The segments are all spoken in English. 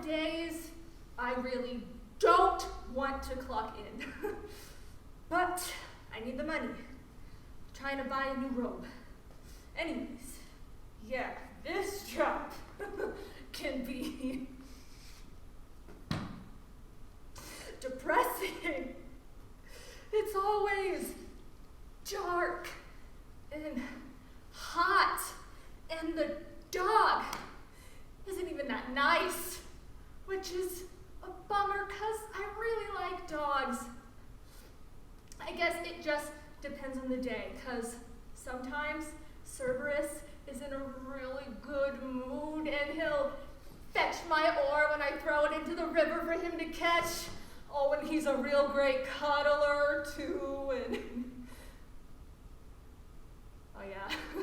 days I really don't want to clock in. But I need the money. Trying to buy a new robe. Anyways, yeah, this job can be depressing. It's always dark and hot, and the dog isn't even that nice, which is a bummer because I really like dogs. I guess it just depends on the day, because sometimes Cerberus is in a really good mood and he'll fetch my oar when I throw it into the river for him to catch. Oh, and he's a real great cuddler too, and oh yeah.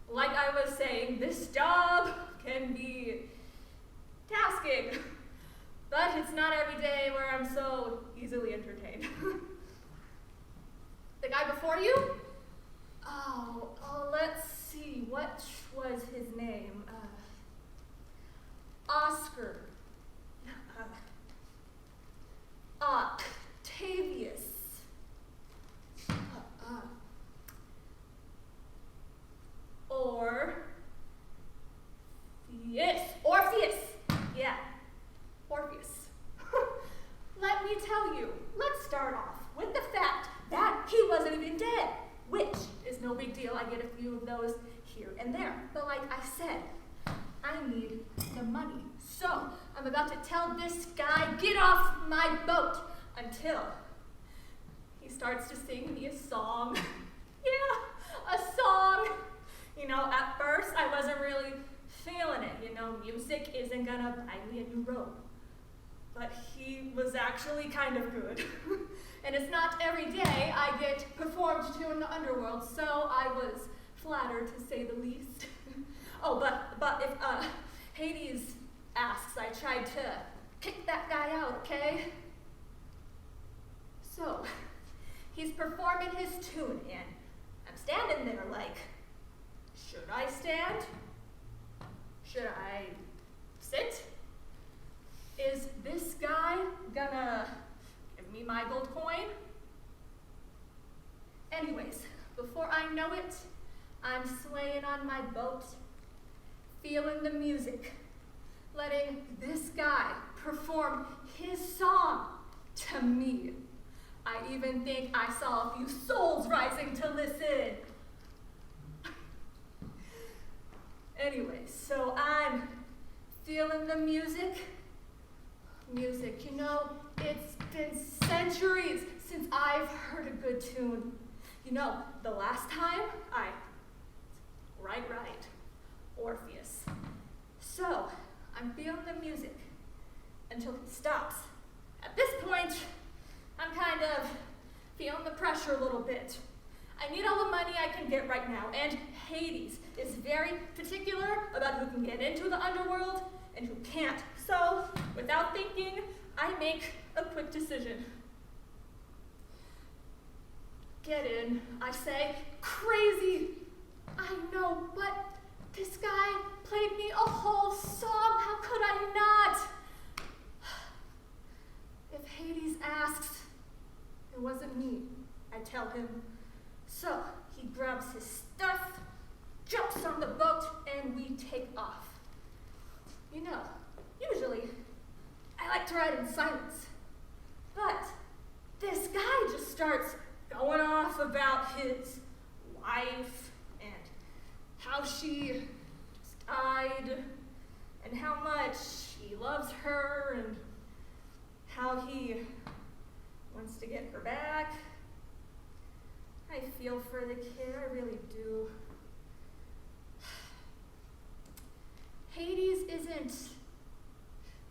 Like I was saying, this job can be tasking, but it's not every day where I'm so easily entertained. The guy before you? Oh, let's see, what was his name? Oscar. Octavius. Orpheus. Yeah, Orpheus. Let me tell you, let's start off with the fact that he wasn't even dead, which is no big deal. I get a few of those here and there. But like I said, I need the money. So I'm about to tell this guy, get off my boat, until he starts to sing me a song. Yeah, a song. You know, at first I wasn't really feeling it. You know, music isn't gonna buy me a new robe. But he was actually kind of good. And it's not every day I get performed to in the underworld, so I was flattered to say the least. Oh, but if Hades asks, I tried to kick that guy out, okay? So, he's performing his tune, and I'm standing there like, should I stand? Should I sit? Is this guy gonna give me my gold coin? Anyways, before I know it, I'm swaying on my boat, feeling the music, letting this guy perform his song to me. I even think I saw a few souls rising to listen. Anyway, so I'm feeling the music. Music, you know, it's been centuries since I've heard a good tune. You know, the last time right, Orpheus. So, I'm feeling the music until he stops. At this point, I'm kind of feeling the pressure a little bit. I need all the money I can get right now, and Hades is very particular about who can get into the underworld and who can't. So, without thinking, I make a quick decision. Get in, I say. Crazy! I know, but this guy played me a whole song. How could I not? If Hades asks, it wasn't me, I tell him. So he grabs his stuff, jumps on the boat, and we take off. You know, usually I like to ride in silence, but this guy just starts going off about his wife and how she just died and how much he loves her and how he wants to get her back. I feel for the kid, I really do. Hades isn't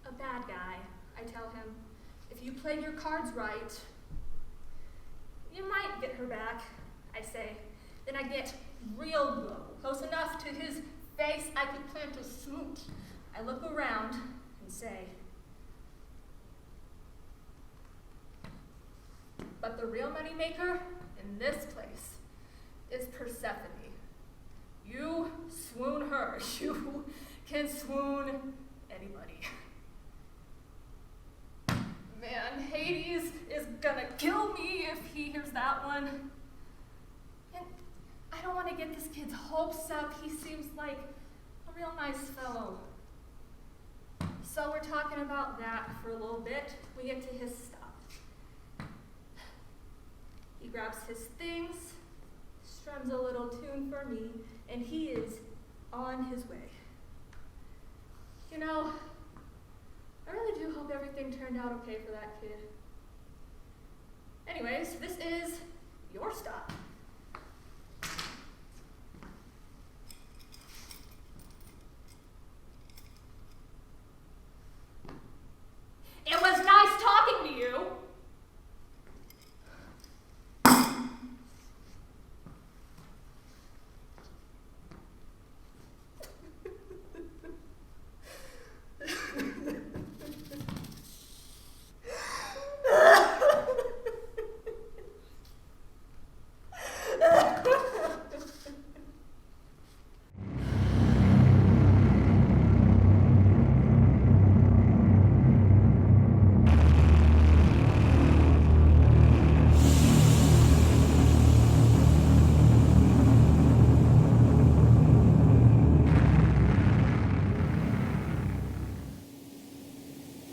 a bad guy, I tell him. If you play your cards right, you might get her back, I say. Then I get real low, close enough to his face I could plant a smooch. I look around and say, but the real moneymaker in this place is Persephone. You swoon her, you can swoon anybody. man, Hades is gonna kill me if he hears that one. And I don't want to get this kid's hopes up. He seems like a real nice fellow. So we're talking about that for a little bit. We get to his stuff. He grabs his things, strums a little tune for me, and he is on his way. You know, I really do hope everything turned out okay for that kid. Anyways, this is your stop. It was nice talking to you.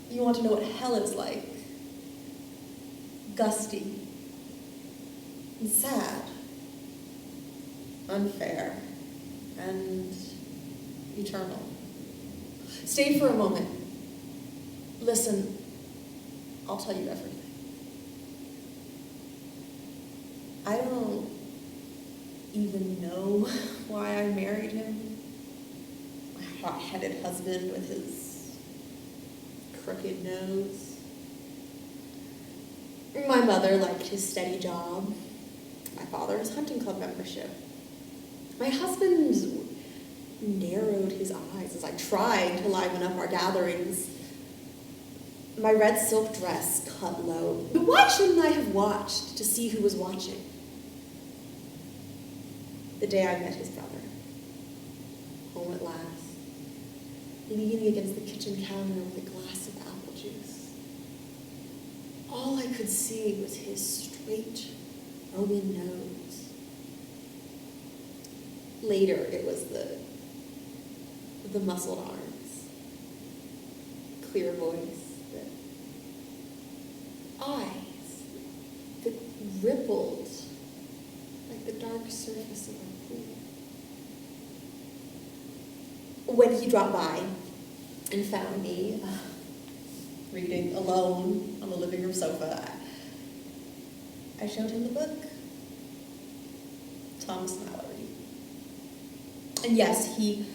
You want to know what hell is like? Gusty and sad, unfair and eternal. Stay for a moment. Listen, I'll tell you everything. I don't even know why I married him. My hot-headed husband with his crooked nose. My mother liked his steady job. My father his hunting club membership. My husband narrowed his eyes as I tried to liven up our gatherings. My red silk dress cut low. But why shouldn't I have watched to see who was watching? The day I met his brother. Home at last. Leaning against the kitchen counter with a glass of apple juice. All I could see was his straight Roman nose. Later, it was the muscled arms, clear voice, the eyes that rippled like the dark surface of a pool. When he dropped by and found me reading alone on the living room sofa, I showed him the book, Thomas Mallory. And yes, he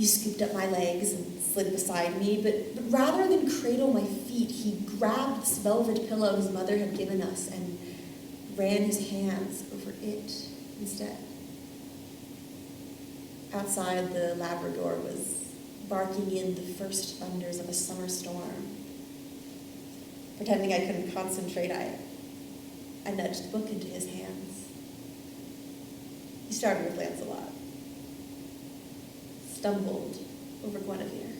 scooped up my legs and slid beside me, but rather than cradle my feet, he grabbed this velvet pillow his mother had given us and ran his hands over it instead. Outside, the Labrador was barking in the first thunders of a summer storm. Pretending I couldn't concentrate, I nudged the book into his hands. He started with Lancelot, stumbled over Guinevere,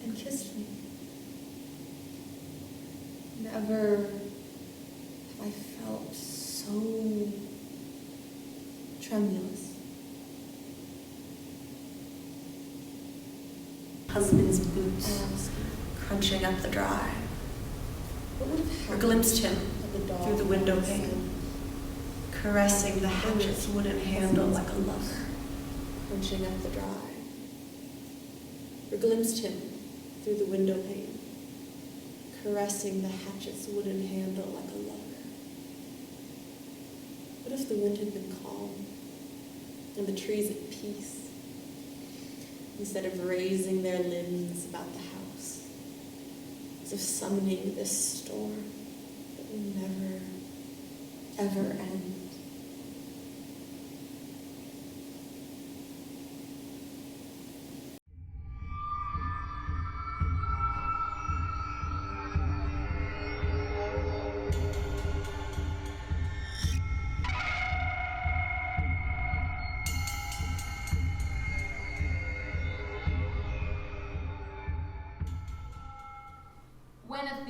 and kissed me. Never have I felt so tremulous. Husband's boots crunching up the drive. I glimpsed him through the window pane, caressing the hatchet's wooden handle like a lover. Crunching up the drive. I glimpsed him through the window pane, caressing the hatchet's wooden handle like a lover. What if the wind had been calm and the trees at peace, instead of raising their limbs about the house, as if summoning this storm that will never, ever end?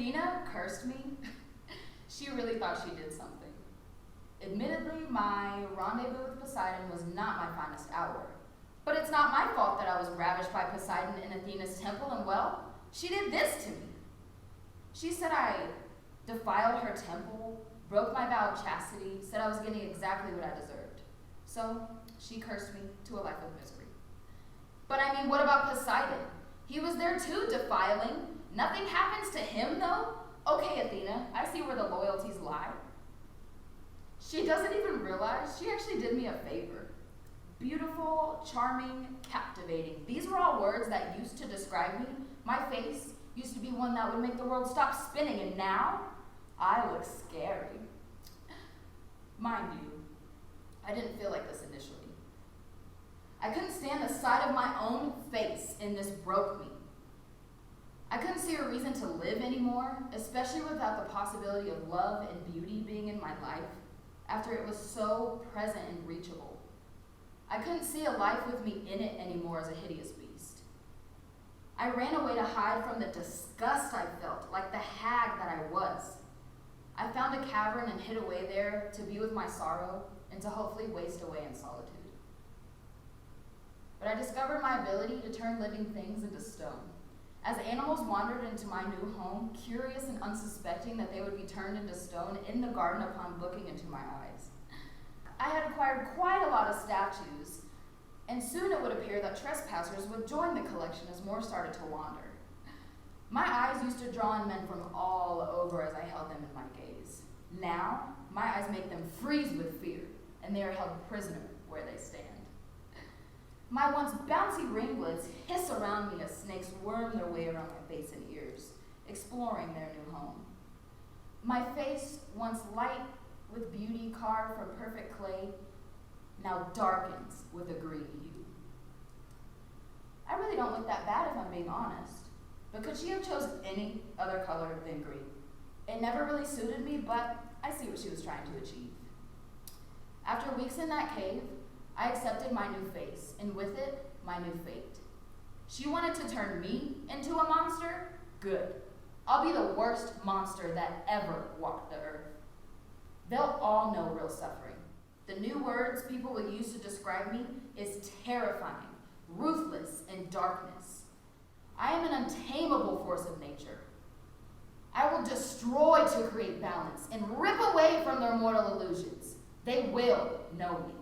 Athena cursed me, she really thought she did something. Admittedly, my rendezvous with Poseidon was not my finest hour. But it's not my fault that I was ravished by Poseidon in Athena's temple, and well, she did this to me. She said I defiled her temple, broke my vow of chastity, said I was getting exactly what I deserved. So she cursed me to a life of misery. But I mean, what about Poseidon? He was there too, defiling. Nothing happens to him, though? Okay, Athena, I see where the loyalties lie. She doesn't even realize she actually did me a favor. Beautiful, charming, captivating. These were all words that used to describe me. My face used to be one that would make the world stop spinning, and now I look scary. Mind you, I didn't feel like this initially. I couldn't stand the sight of my own face, and this broke me. I couldn't see a reason to live anymore, especially without the possibility of love and beauty being in my life, after it was so present and reachable. I couldn't see a life with me in it anymore as a hideous beast. I ran away to hide from the disgust I felt, like the hag that I was. I found a cavern and hid away there to be with my sorrow and to hopefully waste away in solitude. But I discovered my ability to turn living things into stone. As animals wandered into my new home, curious and unsuspecting that they would be turned into stone in the garden upon looking into my eyes. I had acquired quite a lot of statues, and soon it would appear that trespassers would join the collection as more started to wander. My eyes used to draw in men from all over as I held them in my gaze. Now, my eyes make them freeze with fear, and they are held prisoner where they stand. My once bouncy ringlets hiss around me as snakes worm their way around my face and ears, exploring their new home. My face, once light with beauty carved from perfect clay, now darkens with a green hue. I really don't look that bad if I'm being honest, but could she have chosen any other color than green? It never really suited me, but I see what she was trying to achieve. After weeks in that cave, I accepted my new face, and with it, my new fate. She wanted to turn me into a monster? Good. I'll be the worst monster that ever walked the earth. They'll all know real suffering. The new words people will use to describe me is terrifying, ruthless, and darkness. I am an untamable force of nature. I will destroy to create balance and rip away from their mortal illusions. They will know me.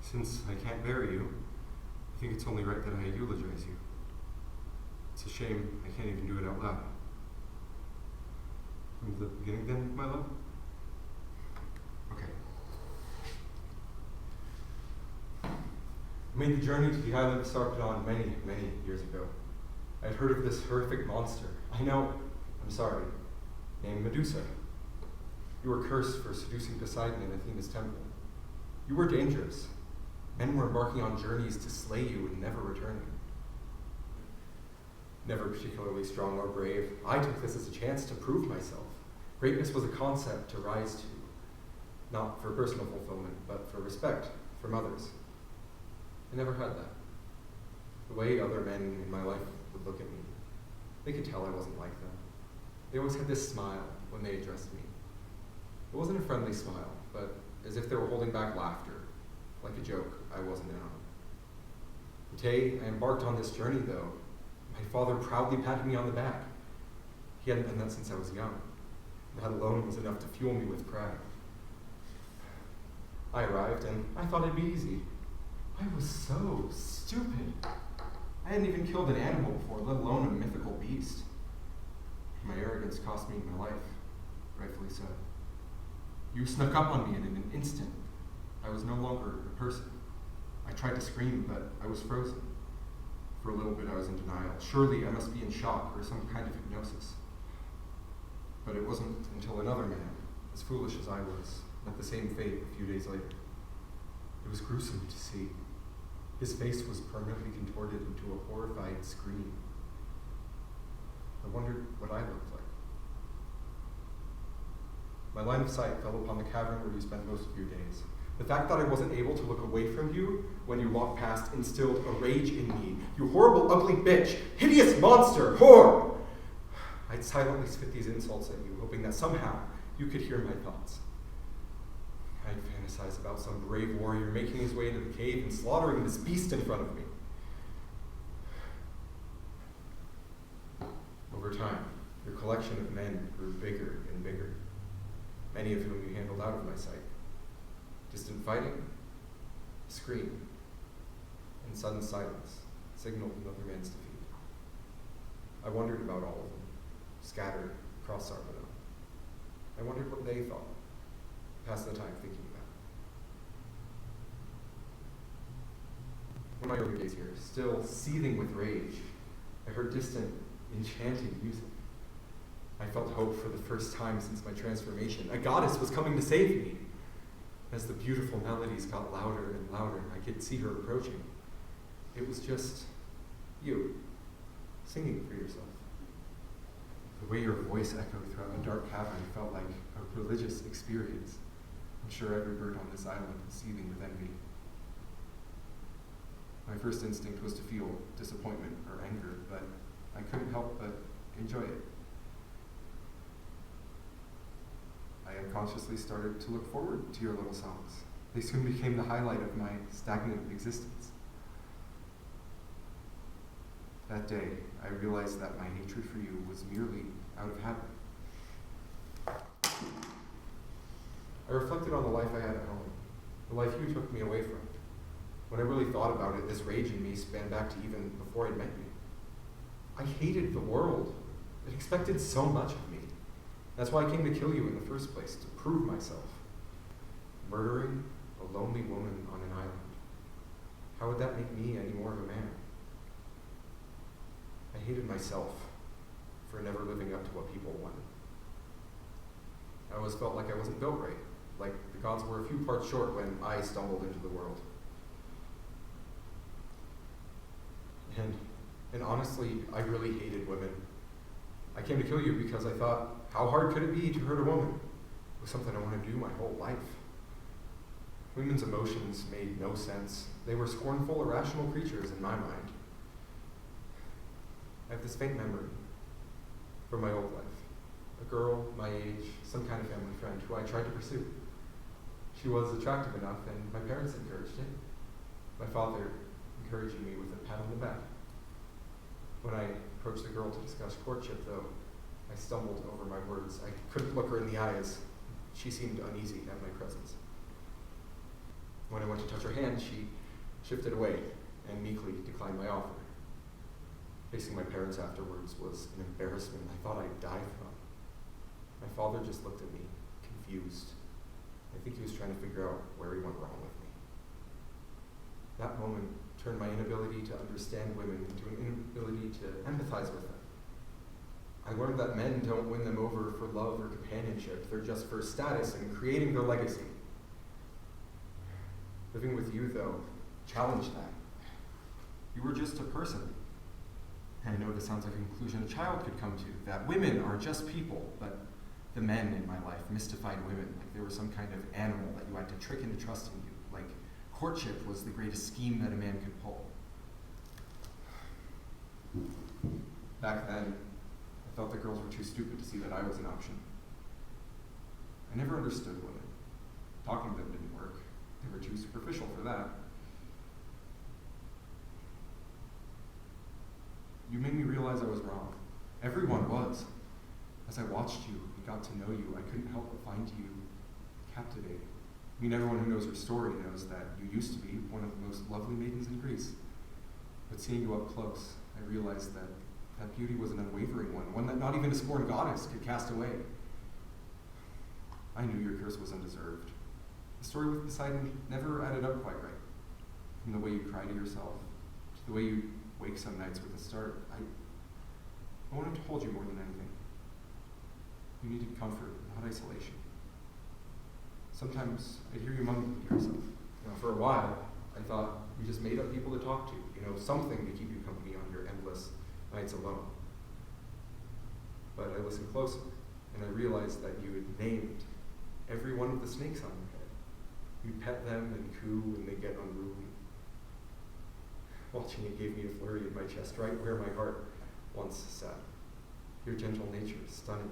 Since I can't bury you, I think it's only right that I eulogize you. It's a shame I can't even do it out loud. From the beginning then, my love? Okay. I made the journey to the island of Sarpedon many, many years ago. I'd heard of this horrific monster. I'm sorry, named Medusa. You were cursed for seducing Poseidon in Athena's temple. You were dangerous. Men were embarking on journeys to slay you and never returning. Never particularly strong or brave, I took this as a chance to prove myself. Greatness was a concept to rise to, not for personal fulfillment, but for respect from others. I never had that. The way other men in my life would look at me, they could tell I wasn't like them. They always had this smile when they addressed me. It wasn't a friendly smile, but as if they were holding back laughter, like a joke I wasn't in on. The day I embarked on this journey, though, my father proudly patted me on the back. He hadn't done that since I was young. That alone was enough to fuel me with pride. I arrived, and I thought it'd be easy. I was so stupid. I hadn't even killed an animal before, let alone a mythical beast. My arrogance cost me my life, rightfully so. You snuck up on me, and in an instant, I was no longer a person. I tried to scream, but I was frozen. For a little bit, I was in denial. Surely I must be in shock or some kind of hypnosis. But it wasn't until another man, as foolish as I was, met the same fate a few days later. It was gruesome to see. His face was permanently contorted into a horrified scream. I wondered what I looked like. My line of sight fell upon the cavern where you spent most of your days. The fact that I wasn't able to look away from you when you walked past instilled a rage in me. You horrible, ugly bitch! Hideous monster! Whore! I'd silently spit these insults at you, hoping that somehow you could hear my thoughts. I'd fantasize about some brave warrior making his way into the cave and slaughtering this beast in front of me. Over time, your collection of men grew bigger and bigger, many of whom you handled out of my sight. Distant fighting, a scream, and sudden silence signaled another man's defeat. I wondered about all of them, scattered across Sarpedon. I wondered what they thought. Passed the time thinking about it. In my early days here, still seething with rage, I heard distant, enchanting music. I felt hope for the first time since my transformation. A goddess was coming to save me. As the beautiful melodies got louder and louder, I could see her approaching. It was just you, singing for yourself. The way your voice echoed throughout the dark cavern felt like a religious experience. I'm sure every bird on this island was seething with envy. My first instinct was to feel disappointment or anger, but I couldn't help but enjoy it. I unconsciously started to look forward to your little songs. They soon became the highlight of my stagnant existence. That day, I realized that my hatred for you was merely out of habit. I reflected on the life I had at home, the life you took me away from. When I really thought about it, this rage in me spanned back to even before I'd met you. I hated the world. It expected so much of me. That's why I came to kill you in the first place, to prove myself. Murdering a lonely woman on an island. How would that make me any more of a man? I hated myself for never living up to what people wanted. I always felt like I wasn't built right, like the gods were a few parts short when I stumbled into the world. And honestly, I really hated women. I came to kill you because I thought, how hard could it be to hurt a woman? It was something I wanted to do my whole life. Women's emotions made no sense. They were scornful, irrational creatures in my mind. I have this faint memory from my old life. A girl my age, some kind of family friend who I tried to pursue. She was attractive enough, and my parents encouraged it. My father encouraging me with a pat on the back. When I approached the girl to discuss courtship, though, I stumbled over my words. I couldn't look her in the eyes. She seemed uneasy at my presence. When I went to touch her hand, she shifted away and meekly declined my offer. Facing my parents afterwards was an embarrassment I thought I'd die from. My father just looked at me, confused. I think he was trying to figure out where he went wrong with me. That moment turned my inability to understand women into an inability to empathize with them. I learned that men don't win them over for love or companionship. They're just for status and creating their legacy. Living with you, though, challenged that. You were just a person. And I know this sounds like a conclusion a child could come to, that women are just people, but the men in my life mystified women like they were some kind of animal that you had to trick into trusting you, like courtship was the greatest scheme that a man could pull. Back then, I thought the girls were too stupid to see that I was an option. I never understood women. Talking to them didn't work. They were too superficial for that. You made me realize I was wrong. Everyone was. As I watched you and got to know you, I couldn't help but find you captivating. I mean, everyone who knows your story knows that you used to be one of the most lovely maidens in Greece. But seeing you up close, I realized that that beauty was an unwavering one that not even a scorned goddess could cast away. I knew your curse was undeserved. The story with Poseidon never added up quite right. From the way you cry to yourself, to the way you wake some nights with a start, I wanted to hold you more than anything. You needed comfort, not isolation. Sometimes I'd hear you mumbling to yourself. For a while, I thought you just made up people to talk to, something to keep you company on your endless nights alone. But I listened closer, and I realized that you had named every one of the snakes on your head. You pet them and coo when they get unruly. Watching it gave me a flurry in my chest, right where my heart once sat. Your gentle nature is stunning.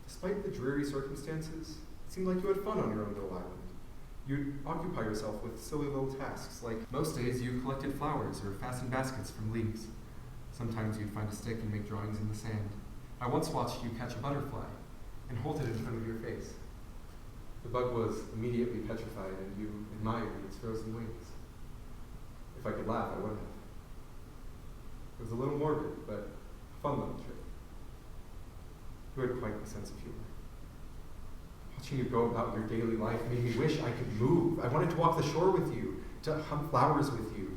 Despite the dreary circumstances, it seemed like you had fun on your own little island. You'd occupy yourself with silly little tasks, like most days you collected flowers or fastened baskets from leaves. Sometimes you'd find a stick and make drawings in the sand. I once watched you catch a butterfly and hold it in front of your face. The bug was immediately petrified, and you admired its frozen wings. If I could laugh, I would have. It was a little morbid, but a fun little trick. You had quite a sense of humor. Watching you go about your daily life made me wish I could move. I wanted to walk the shore with you, to hunt flowers with you,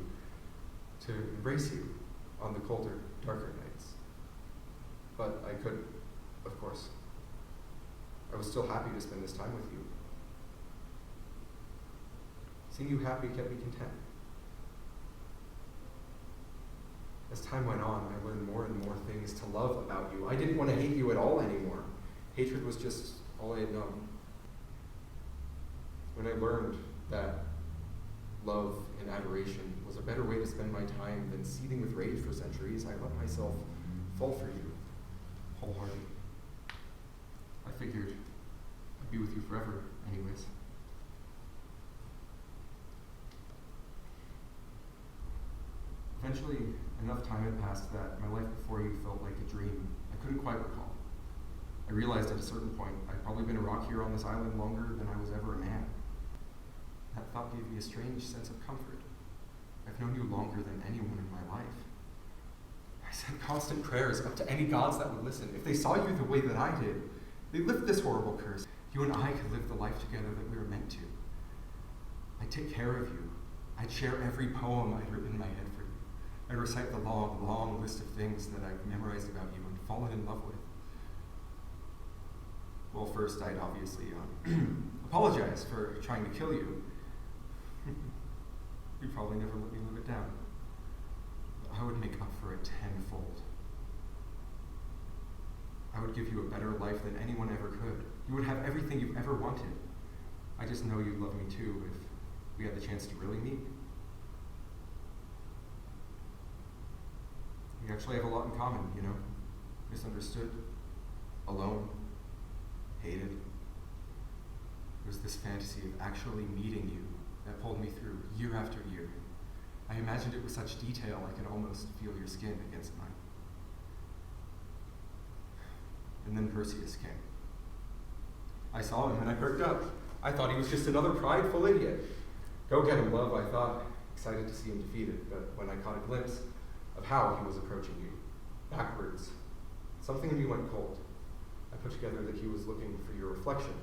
to embrace you on the colder, darker nights. But I couldn't, of course. I was still happy to spend this time with you. Seeing you happy kept me content. As time went on, I learned more and more things to love about you. I didn't want to hate you at all anymore. Hatred was just all I had known. When I learned that love and adoration was a better way to spend my time than seething with rage for centuries, I let myself fall for you wholeheartedly. I figured I'd be with you forever anyways. Eventually, enough time had passed that my life before you felt like a dream I couldn't quite recall. I realized at a certain point I'd probably been a rock here on this island longer than I was ever a man. That thought gave me a strange sense of comfort. I've known you longer than anyone in my life. I sent constant prayers up to any gods that would listen. If they saw you the way that I did, they'd lift this horrible curse. You and I could live the life together that we were meant to. I'd take care of you. I'd share every poem I'd written in my head for you. I'd recite the long, long list of things that I've memorized about you and fallen in love with. Well, first, I'd obviously apologize for trying to kill you. You'd probably never let me live it down. I would make up for it tenfold. I would give you a better life than anyone ever could. You would have everything you've ever wanted. I just know you'd love me too if we had the chance to really meet. We actually have a lot in common, Misunderstood, alone, hated. It was this fantasy of actually meeting you that pulled me through year after year. I imagined it with such detail I could almost feel your skin against mine. And then Perseus came. I saw him and I perked up. I thought he was just another prideful idiot. Go get him, love, I thought, excited to see him defeated. But when I caught a glimpse of how he was approaching you, backwards, something in me went cold. I put together that he was looking for your reflection.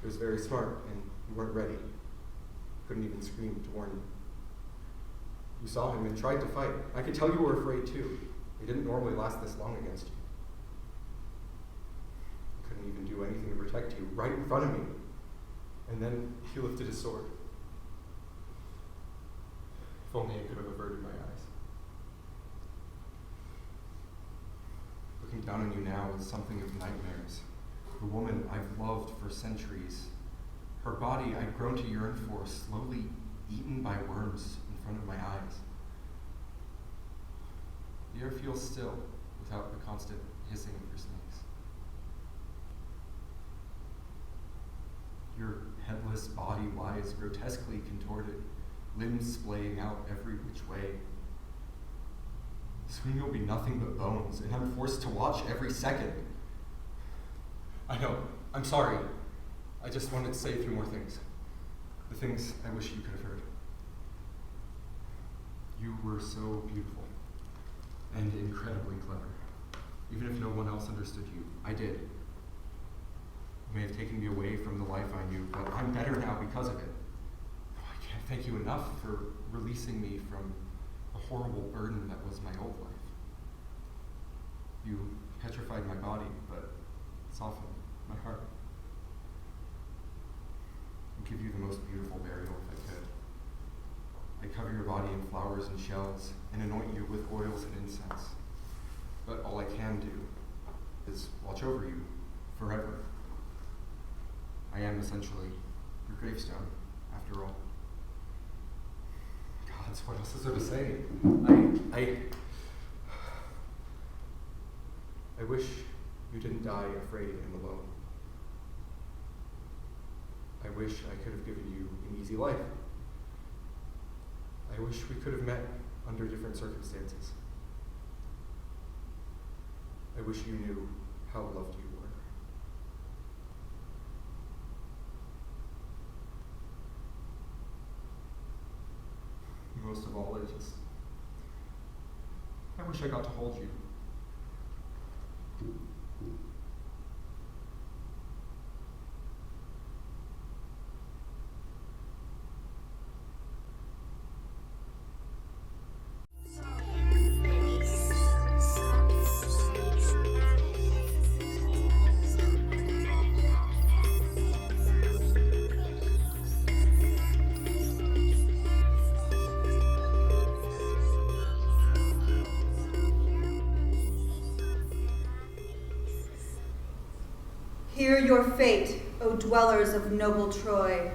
He was very smart, and you weren't ready. Couldn't even scream to warn you. You saw him and tried to fight. I could tell you were afraid too. He didn't normally last this long against you. Couldn't even do anything to protect you, right in front of me. And then he lifted his sword. If only I could have averted my eyes. Looking down on you now is something of nightmares. The woman I've loved for centuries. Her body I'd grown to yearn for, slowly eaten by worms in front of my eyes. The air feels still without the constant hissing of your snakes. Your headless body lies grotesquely contorted, limbs splaying out every which way. Soon you'll be nothing but bones, and I'm forced to watch every second. I know, I'm sorry. I just wanted to say a few more things. The things I wish you could have heard. You were so beautiful and incredibly clever. Even if no one else understood you, I did. may have taken me away from the life I knew, but I'm better now because of it. I can't thank you enough for releasing me from the horrible burden that was my old life. You petrified my body, but softened my heart. I'd give you the most beautiful burial if I could. I'd cover your body in flowers and shells and anoint you with oils and incense. But all I can do is watch over you forever. I am essentially your gravestone, after all. Gods, what else is there to say? I wish you didn't die afraid and alone. I wish I could have given you an easy life. I wish we could have met under different circumstances. I wish you knew how loved you were. Most of all, I wish I got to hold you. Hear your fate, O dwellers of noble Troy.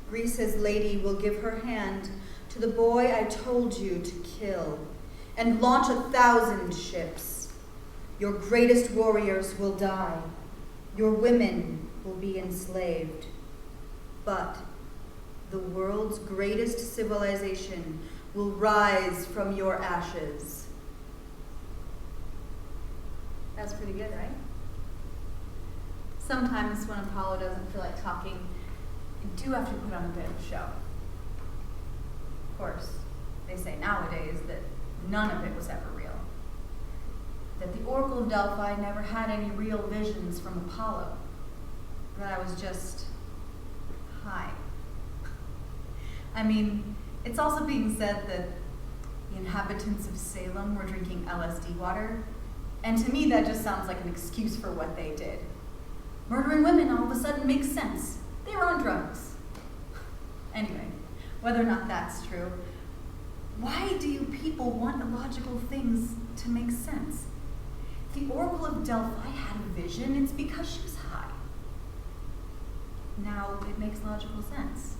Greece's lady will give her hand to the boy I told you to kill, and launch 1,000 ships. Your greatest warriors will die. Your women will be enslaved. But the world's greatest civilization will rise from your ashes. That's pretty good, right? Sometimes when Apollo doesn't feel like talking, you do have to put on a bit of a show. Of course, they say nowadays that none of it was ever real. That the Oracle of Delphi never had any real visions from Apollo. That I was just high. I mean, it's also being said that the inhabitants of Salem were drinking LSD water, and to me that just sounds like an excuse for what they did. Murdering women all of a sudden makes sense. They were on drugs. Anyway, whether or not that's true, why do you people want illogical things to make sense? If the Oracle of Delphi had a vision, it's because she was high. Now it makes logical sense.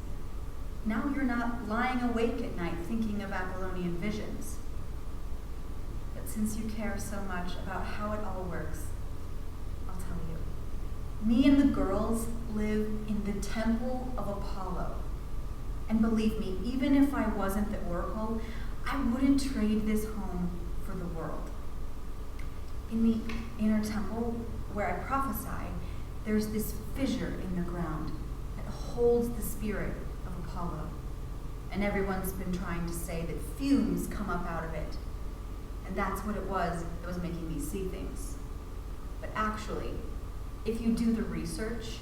Now you're not lying awake at night thinking of Apollonian visions. But since you care so much about how it all works, I'll tell you. Me and the girls live in the temple of Apollo. And believe me, even if I wasn't the Oracle, I wouldn't trade this home for the world. In the inner temple where I prophesy, there's this fissure in the ground that holds the spirit of Apollo. And everyone's been trying to say that fumes come up out of it. And that's what it was that was making me see things. But actually, if you do the research,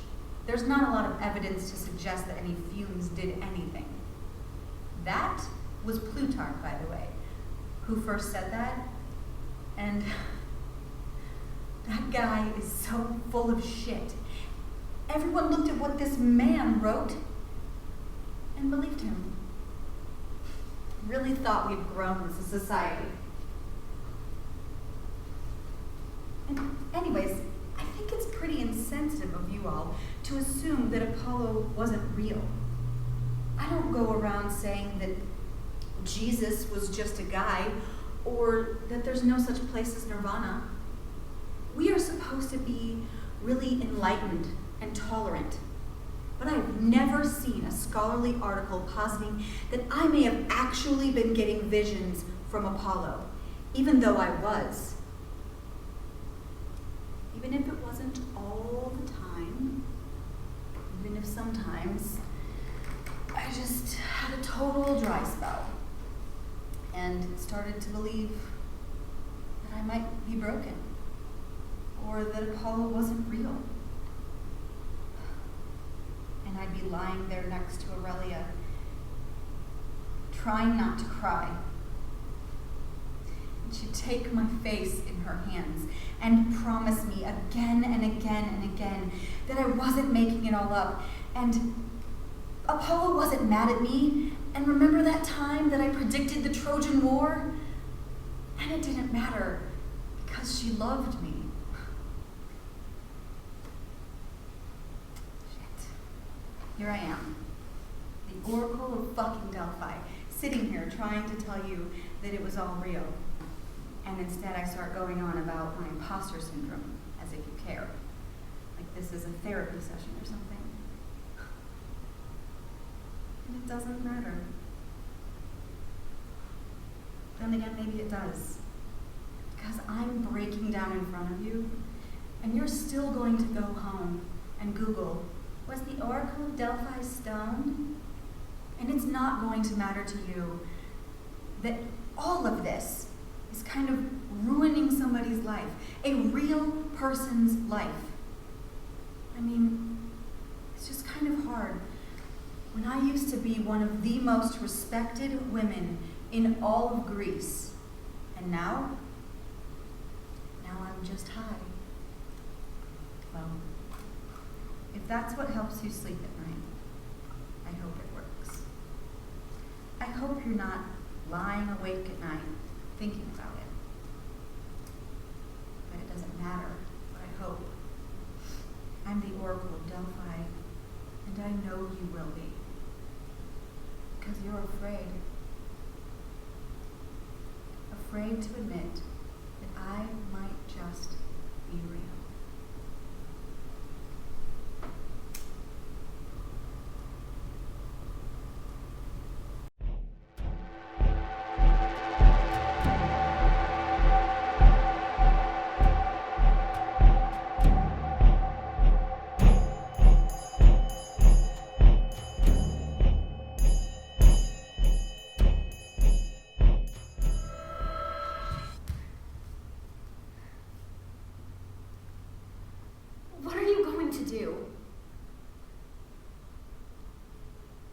there's not a lot of evidence to suggest that any fumes did anything. That was Plutarch, by the way, who first said that. And that guy is so full of shit. Everyone looked at what this man wrote and believed him. Really thought we'd grown as a society. And anyways, I think it's pretty insensitive of you all to assume that Apollo wasn't real. I don't go around saying that Jesus was just a guy or that there's no such place as nirvana. We are supposed to be really enlightened and tolerant. But I've never seen a scholarly article positing that I may have actually been getting visions from Apollo, even though I was. Even if it wasn't all the time, even if sometimes I just had a total dry spell and started to believe that I might be broken or that Apollo wasn't real. lying there next to Aurelia, trying not to cry. And she'd take my face in her hands and promise me again and again and again that I wasn't making it all up, and Apollo wasn't mad at me. And remember that time that I predicted the Trojan War? And it didn't matter because she loved me. Shit. Here I am, the Oracle of fucking Delphi, sitting here trying to tell you that it was all real. And instead I start going on about my imposter syndrome, as if you care. Like this is a therapy session or something. And it doesn't matter. Then again, maybe it does. Because I'm breaking down in front of you, and you're still going to go home and Google, was the Oracle of Delphi stoned? And it's not going to matter to you that all of this is kind of ruining somebody's life, a real person's life. I mean, it's just kind of hard. When I used to be one of the most respected women in all of Greece, and now I'm just high. Well, if that's what helps you sleep at night, I hope it works. I hope you're not lying awake at night thinking about it. But it doesn't matter what I hope. I'm the Oracle of Delphi, and I know you will be. Because you're afraid. Afraid to admit that I might just be real.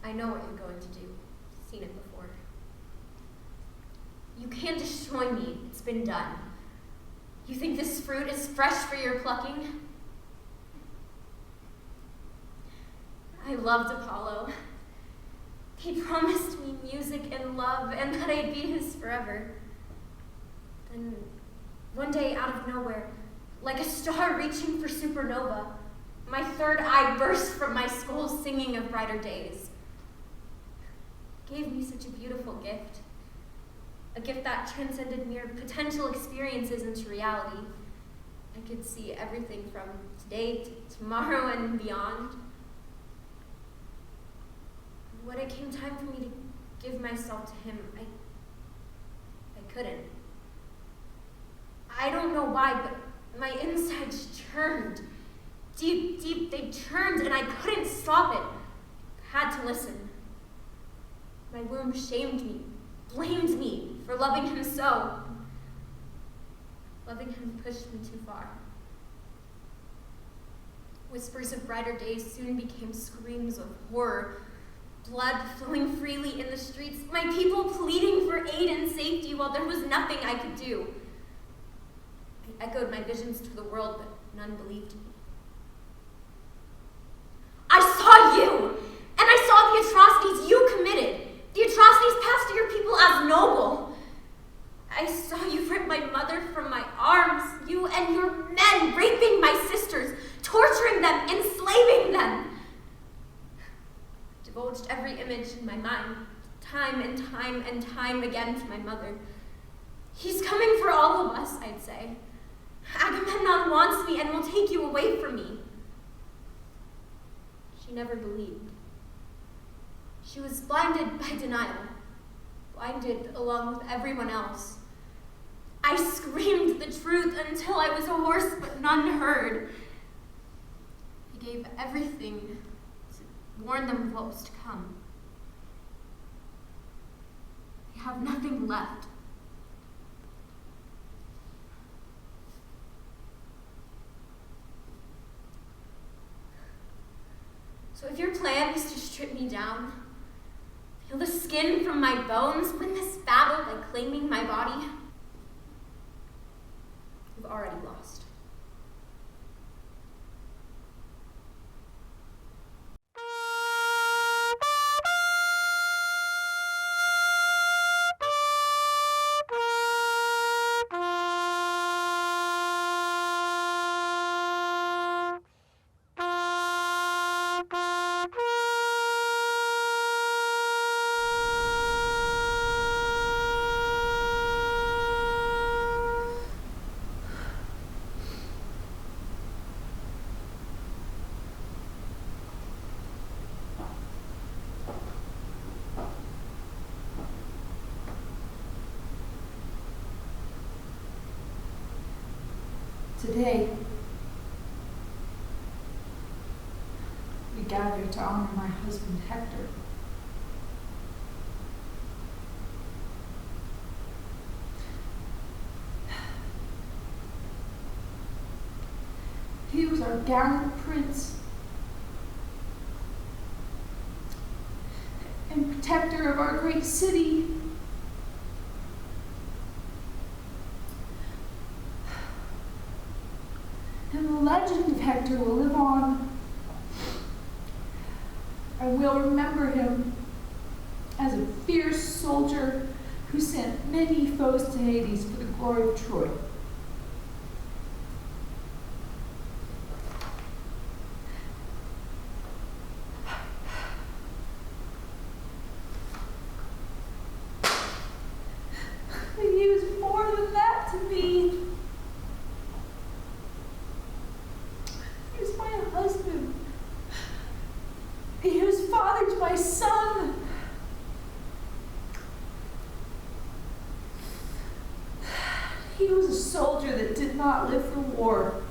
I know what you're going to do. Seen it before. You can't destroy me. It's been done. You think this fruit is fresh for your plucking? I loved Apollo. He promised me music and love and that I'd be his forever. Then one day, out of nowhere, like a star reaching for supernova, my third eye burst from my skull singing of brighter days. Gave me such a beautiful gift. A gift that transcended mere potential experiences into reality. I could see everything from today to tomorrow and beyond. When it came time for me to give myself to him, I couldn't. I don't know why, but my insides churned. Deep, they churned, and I couldn't stop it. Had to listen. My womb shamed me, blamed me for loving him so. Loving him pushed me too far. Whispers of brighter days soon became screams of horror, blood flowing freely in the streets, my people pleading for aid and safety while there was nothing I could do. I echoed my visions to the world, but none believed me. I saw you, and I saw the atrocities you committed. The atrocities passed to your people as noble. I saw you rip my mother from my arms, you and your men raping my sisters, torturing them, enslaving them. Divulged every image in my mind, time and time and time again to my mother. He's coming for all of us, I'd say. Agamemnon wants me and will take you away from me. She never believed. She was blinded by denial, blinded along with everyone else. I screamed the truth until I was hoarse, but none heard. I gave everything to warn them of what was to come. They have nothing left. So if your plan is to strip me down, peel the skin from my bones, win this battle by claiming my body, you've already lost. Today, we gather to honor my husband Hector. He was our gallant prince and protector of our great city. And the legend of Hector will live on, and we'll remember him as a fierce soldier who sent many foes to Hades for the glory of Troy. And he was more than that to me. He was my husband. He was father to my son. He was a soldier that did not live for war.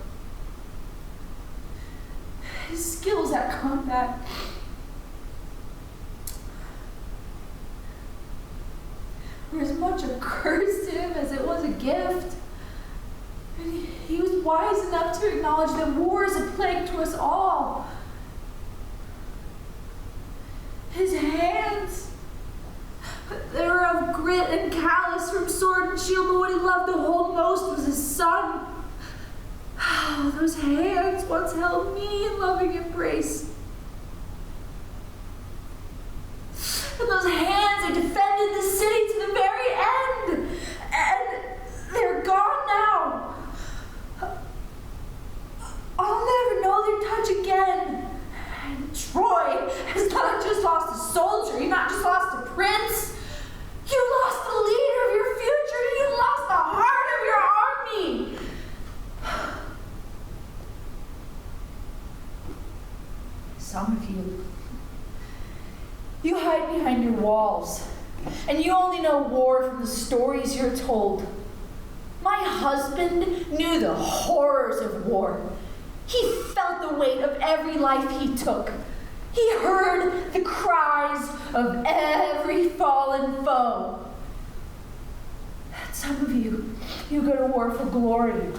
His skills at combat were as much a curse to him as it was a gift. And he was wise enough to acknowledge that war is a plague to us all. His hands, they were of grit and callous from sword and shield, but what he loved the whole most was his son. Oh, those hands once held me in loving embrace. And those hands, they defended the city to the very end. And they're gone now. I'll never know their touch again. And Troy has not just lost a soldier, you not just lost a prince. You lost the leader of your future, you lost the heart of your army. Some of you hide behind your walls, and you only know war from the stories you're told. My husband knew the horrors of war. He felt the weight of every life he took. He heard the cries of every fallen foe. Some of you go to war for glory.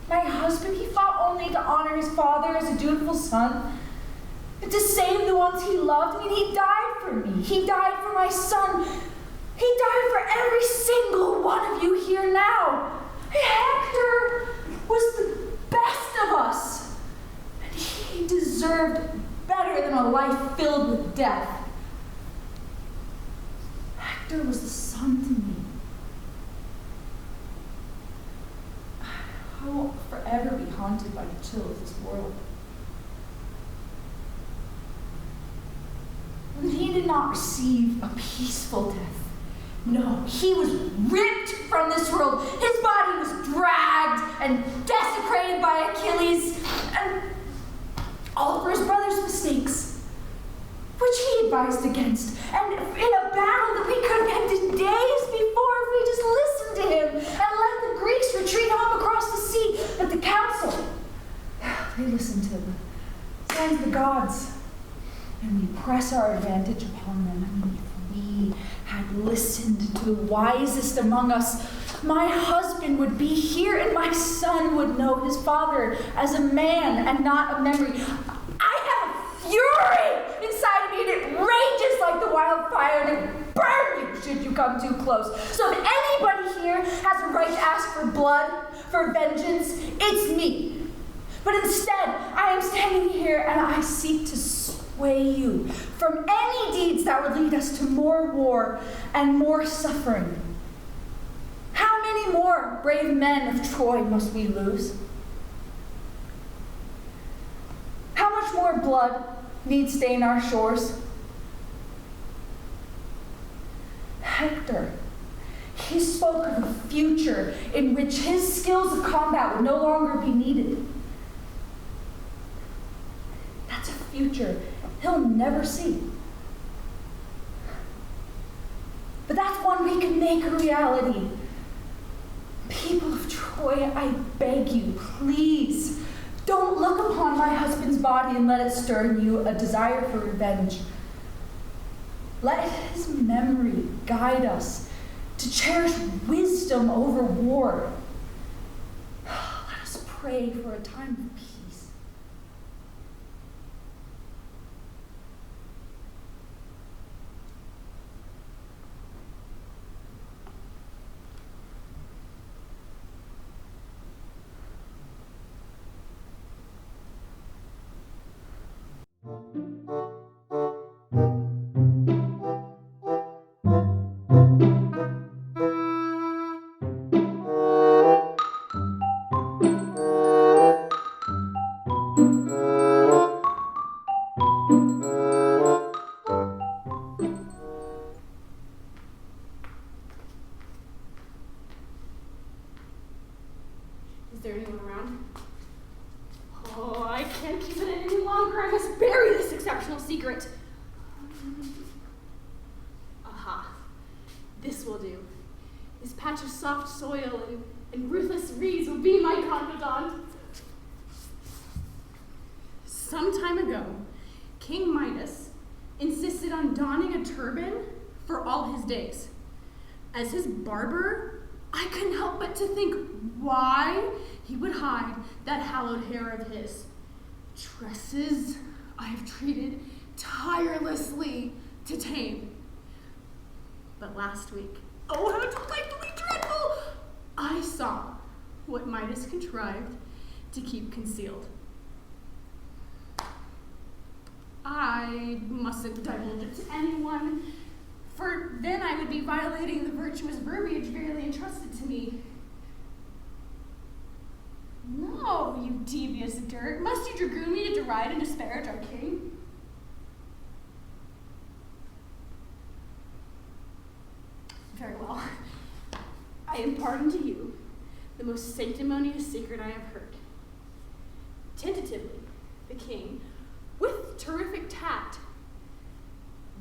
My husband, he fought only to honor his father as a dutiful son, but to save the ones he loved. I mean, he died for me. He died for my son. He died for every single one of you here now. Hector was the best of us, and he deserved better than a life filled with death. Hector was the son to me. I will forever be haunted by the chill of this world. And he did not receive a peaceful death. No, he was ripped from this world. His body was dragged and desecrated by Achilles, and all for his brother's mistakes, which he advised against. And in a battle that we could have ended days before if we just listened to him and let the Greeks retreat home across the sea. But the council, they listened to the signs of the gods, and we press our advantage upon them. I mean, if we had listened to the wisest among us, my husband would be here and my son would know his father as a man and not a memory. I have a we come too close. So if anybody here has a right to ask for blood, for vengeance, it's me. But instead, I am standing here and I seek to sway you from any deeds that would lead us to more war and more suffering. How many more brave men of Troy must we lose? How much more blood need stain our shores? Hector, he spoke of a future in which his skills of combat would no longer be needed. That's a future he'll never see. But that's one we can make a reality. People of Troy, I beg you, please, don't look upon my husband's body and let it stir in you a desire for revenge. Let his memory guide us to cherish wisdom over war. Let us pray for a time of peace. Is there anyone around? Oh, I can't keep it in any longer. I must bury this exceptional secret. Aha. This will do. This patch of soft soil and ruthless reeds will be my confidant. Some time ago, King Midas insisted on donning a turban for all his days. As his barber, I couldn't help but to think why he would hide that hallowed hair of his. Tresses I have treated tirelessly to tame. But last week, oh, how delightfully dreadful! I saw what Midas contrived to keep concealed. I mustn't divulge it to anyone, for then I would be violating the virtuous verbiage verily entrusted to me. No, you devious dirt. Must you dragoon me to deride and disparage our king? Very well. I impart unto you the most sanctimonious secret I have heard. Tentatively, the king, with terrific tact,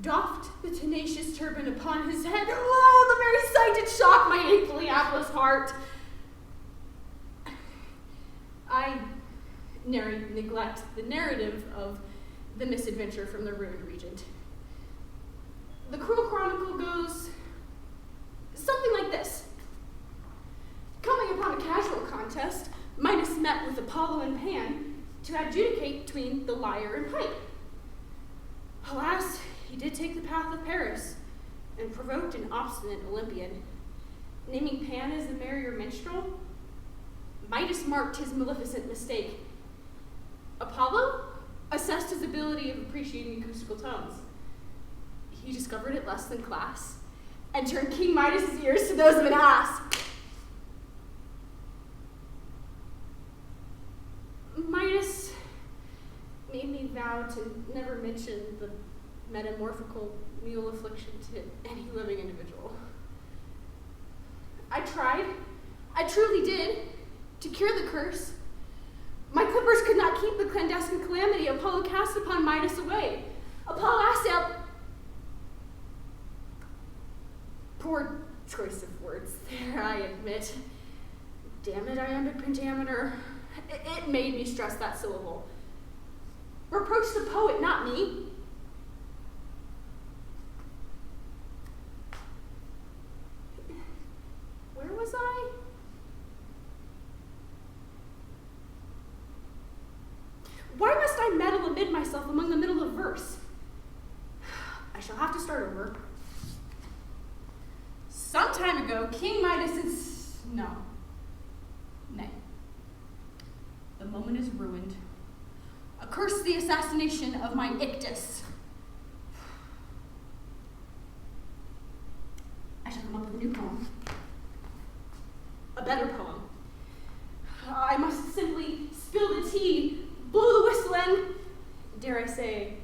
doffed the tenacious turban upon his head. Oh, the very sight did shock my apefully hapless heart. I neglect the narrative of the misadventure from the ruined regent. The cruel chronicle goes something like this. Coming upon a casual contest, Midas met with Apollo and Pan to adjudicate between the lyre and pipe. Alas, he did take the path of Paris and provoked an obstinate Olympian. Naming Pan as the merrier minstrel, Midas marked his maleficent mistake. Apollo assessed his ability of appreciating acoustical tones. He discovered it less than class and turned King Midas' ears to those of an ass. Midas made me vow to never mention the metamorphical mule affliction to any living individual. I truly did, to cure the curse. My clippers could not keep the clandestine calamity Apollo cast upon Midas away. Apollo asked out. Poor choice of words there, I admit. Damn it, iambic pentameter. It made me stress that syllable. Reproach the poet, not me. Where was I? Why must I meddle amid myself among the middle of verse? I shall have to start over. No, King Midas is... no. Nay. The moment is ruined. Curse the assassination of my Ictus. I shall come up with a new poem. A better poem. I must simply spill the tea, blow the whistle, and, dare I say,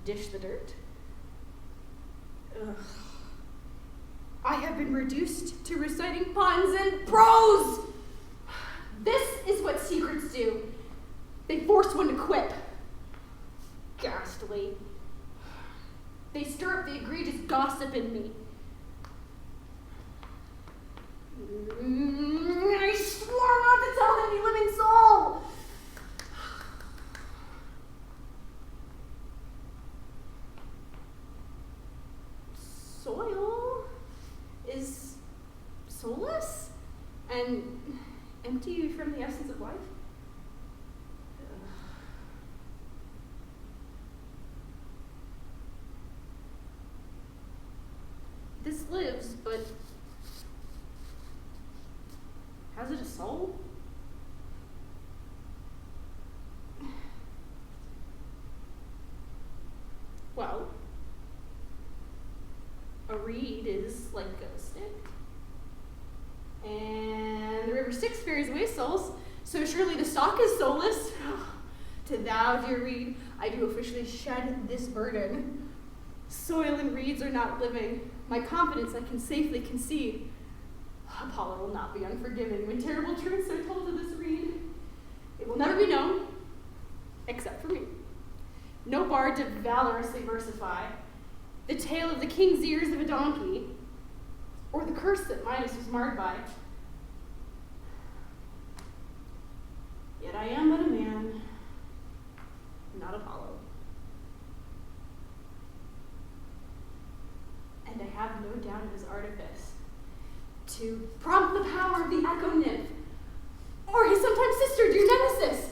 dish the dirt. Ugh. I have been reduced to reciting puns and prose. This is what secrets do. They force one to quip. Ghastly. They stir up the egregious gossip in me. I swore not to tell any living soul. Soil is soulless and empty from the essence of life. This lives, but has it a soul? Well, a reed is like a stick. And the river Styx carries away souls, so surely the stalk is soulless. To thou, dear reed, I do officially shed this burden. Soil and reeds are not living. My confidence I can safely concede. Apollo will not be unforgiving when terrible truths are told to this reed. It will never be known, except for me. No bard to valorously versify the tale of the king's ears of a donkey, or the curse that Midas was marred by. Yet I am but a man, not Apollo. And I have no doubt of his artifice to prompt the power of the echo nymph, or his sometime sister, dear Nemesis,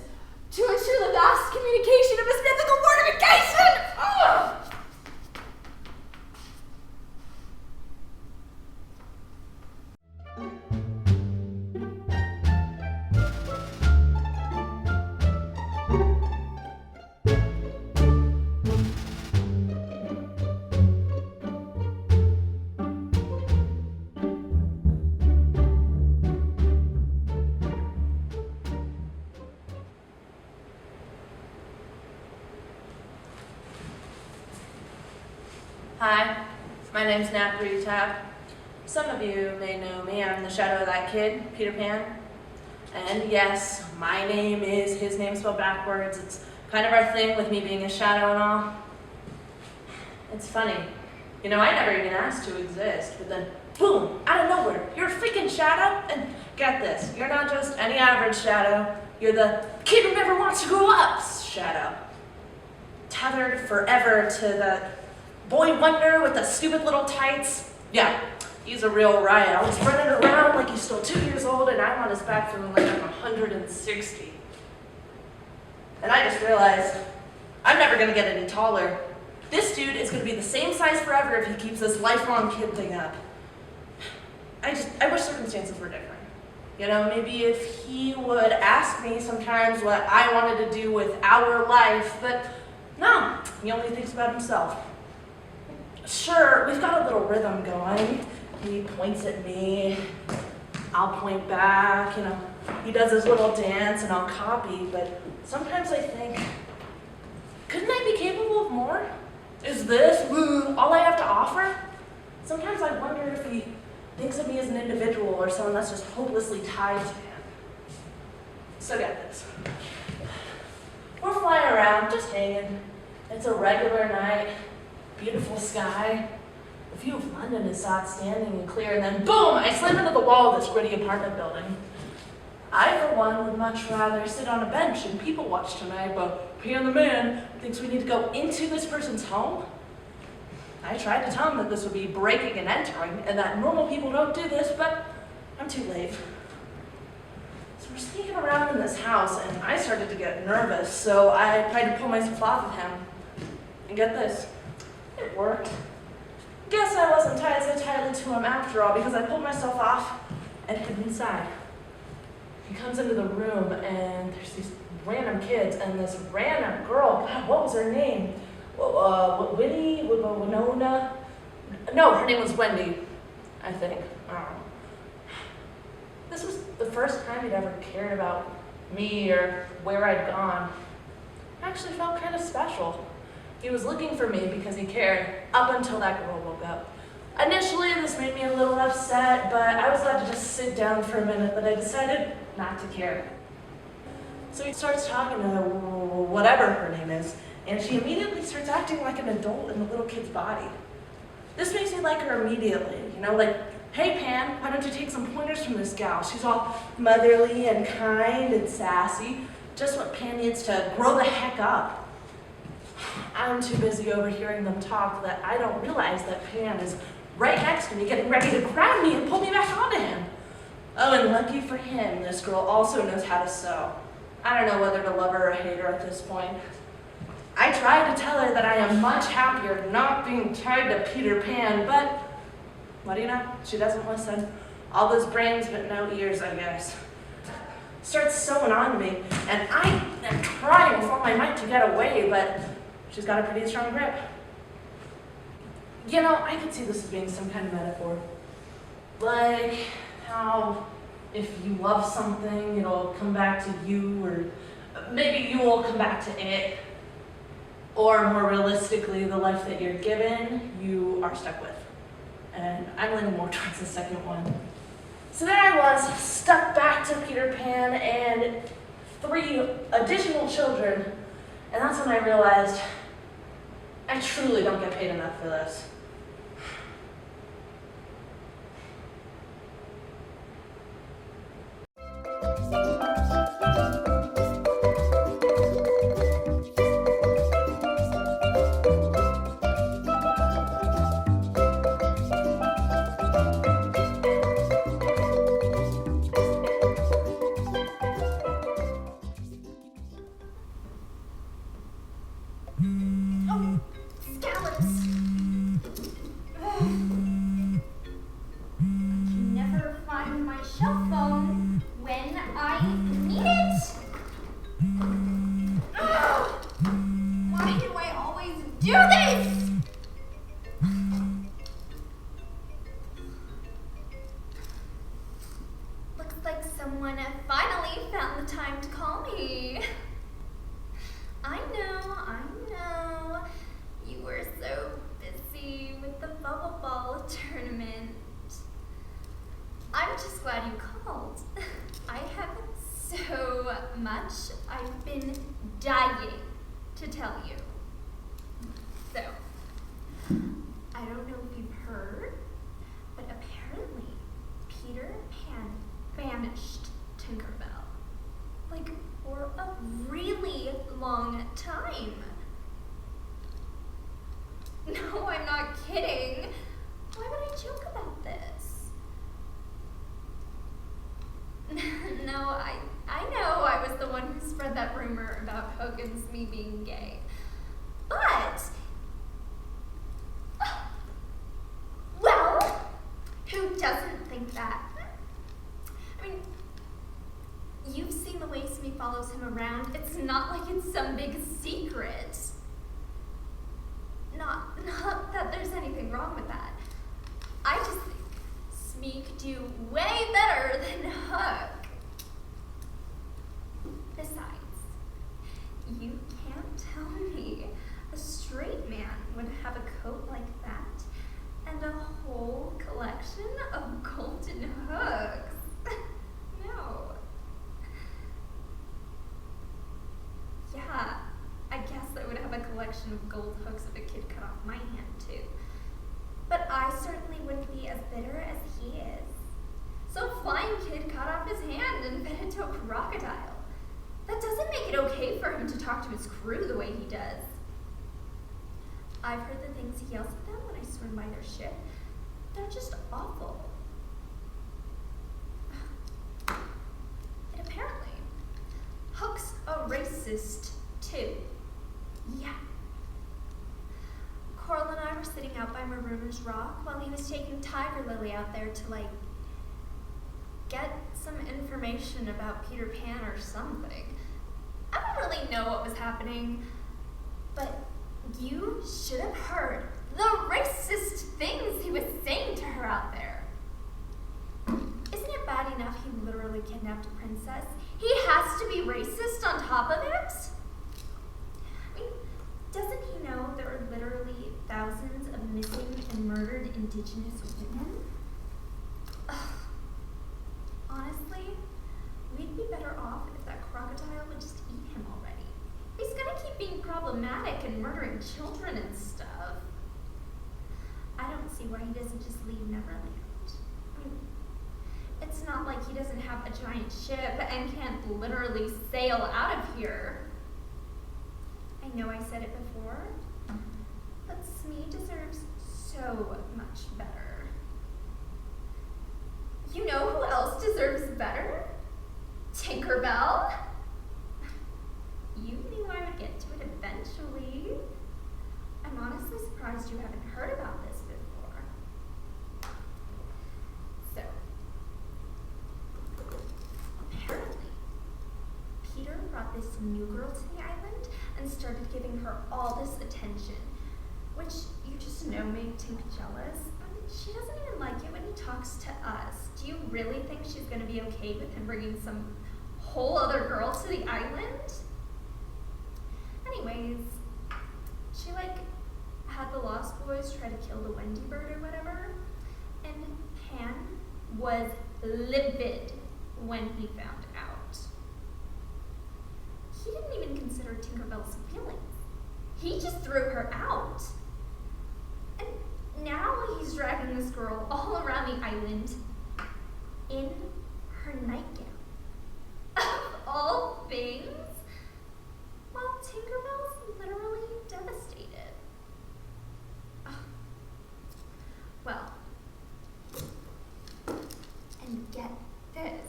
to ensure the vast communication of his mythical mortification! Ugh! Hi, my name's Retep. Some of you may know me. I'm the shadow of that kid, Peter Pan. And yes, my name is his name spelled backwards. It's kind of our thing with me being a shadow and all. It's funny. You know, I never even asked to exist, but then, boom, out of nowhere, you're a freaking shadow? And get this, you're not just any average shadow. You're the kid who never wants to grow up shadow. Tethered forever to the boy wonder with the stupid little tights. Yeah, he's a real riot. Always running around like he's still 2 years old, and I'm on his back feeling like I'm 160. And I just realized I'm never gonna get any taller. This dude is gonna be the same size forever if he keeps this lifelong kid thing up. I wish circumstances were different. You know, maybe if he would ask me sometimes what I wanted to do with our life, but no, he only thinks about himself. Sure, we've got a little rhythm going. He points at me, I'll point back, you know, he does his little dance and I'll copy, but sometimes I think, couldn't I be capable of more? Is this all I have to offer? Sometimes I wonder if he thinks of me as an individual or someone that's just hopelessly tied to him. So get this. We're flying around, just hanging. It's a regular night. Beautiful sky. The view of London is outstanding and clear, and then boom, I slam into the wall of this gritty apartment building. I, for one, would much rather sit on a bench and people watch tonight, but Pan the man thinks we need to go into this person's home. I tried to tell him that this would be breaking and entering, and that normal people don't do this, but I'm too late. So we're sneaking around in this house, and I started to get nervous, so I tried to pull myself off of him. And get this. It worked. Guess I wasn't tied so tightly to him after all, because I pulled myself off and hid inside. He comes into the room, and there's these random kids, and this random girl, God, what was her name? Winnie? Winona? No, her name was Wendy, I think. I don't know. This was the first time he'd ever cared about me or where I'd gone. I actually felt kind of special. He was looking for me because he cared, up until that girl woke up. Initially, this made me a little upset, but I was glad to just sit down for a minute, but I decided not to care. So he starts talking to whatever her name is, and she immediately starts acting like an adult in the little kid's body. This makes me like her immediately, like, hey Pan, why don't you take some pointers from this gal? She's all motherly and kind and sassy, just what Pan needs to grow the heck up. I'm too busy overhearing them talk that I don't realize that Pan is right next to me, getting ready to grab me and pull me back onto him. Oh, and lucky for him, this girl also knows how to sew. I don't know whether to love her or hate her at this point. I tried to tell her that I am much happier not being tied to Peter Pan, but what do you know? She doesn't listen. All those brains but no ears, I guess. Starts sewing on me, and I am trying with all my might to get away, but she's got a pretty strong grip. I could see this as being some kind of metaphor. Like how if you love something, it'll come back to you, or maybe you will come back to it. Or more realistically, the life that you're given, you are stuck with. And I'm leaning more towards the second one. So there I was, stuck back to Peter Pan and 3 additional children. And that's when I realized I truly don't get paid enough for this. Of gold hooks if a kid cut off my hand too. But I certainly wouldn't be as bitter as he is. Some flying kid cut off his hand and fed it to a crocodile. That doesn't make it okay for him to talk to his crew the way he does. I've heard the things he yells at them when I swim by their ship. They're just awful. And apparently, Hook's a racist too. Yeah. Coral and I were were sitting out by Marooners Rock while he was taking Tiger Lily out there to, like, get some information about Peter Pan or something. I don't really know what was happening, but you should have heard the racist things he was saying to her out there. Isn't it bad enough he literally kidnapped a princess? He has to be racist on top of it? I mean, doesn't he know there are literally thousands of missing and murdered Indigenous women? Ugh. Honestly, we'd be better off if that crocodile would just eat him already. He's gonna keep being problematic and murdering children and stuff. I don't see why he doesn't just leave Neverland. I mean, it's not like he doesn't have a giant ship and can't literally sail out of here. I know I said it before, but Smee deserves so much better. You know who else deserves better? Tinkerbell. You knew I would get to it eventually. I'm honestly surprised you haven't heard about this before. So, apparently, Peter brought this new girl to the island and started giving her all this attention, which you just know made Tink jealous. I mean, she doesn't even like it when he talks to us. Do you really think she's going to be okay with him bringing some whole other girl to the island? Anyways, she had the Lost Boys try to kill the Wendy bird or whatever, and Pan was livid when he found out. He didn't even consider Tinkerbell's feelings. He just threw her out. And now he's dragging this girl all around the island in her nightgown. Of all things, well, Tinkerbell's literally devastated. Well, and get this.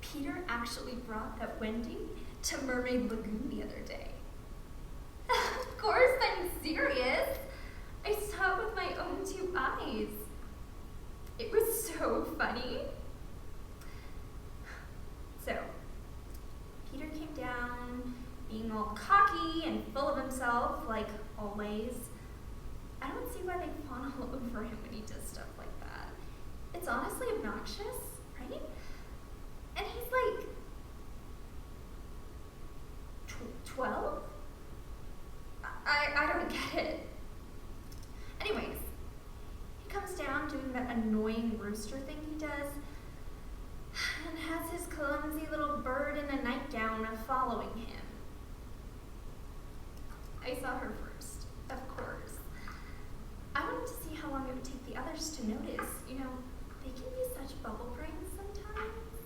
Peter actually brought that Wendy to Mermaid Lagoon the other day. Of course, I'm serious. I saw it with my own two eyes. It was so funny. So, Peter came down, being all cocky and full of himself, like always. I don't see why they fawn all over him when he does stuff like that. It's honestly obnoxious, right? And he's like 12? I don't get it. Anyways, he comes down doing that annoying rooster thing he does and has his clumsy little bird in a nightgown following him. I saw her first, of course. I wanted to see how long it would take the others to notice. You know, they can be such bubble brains sometimes.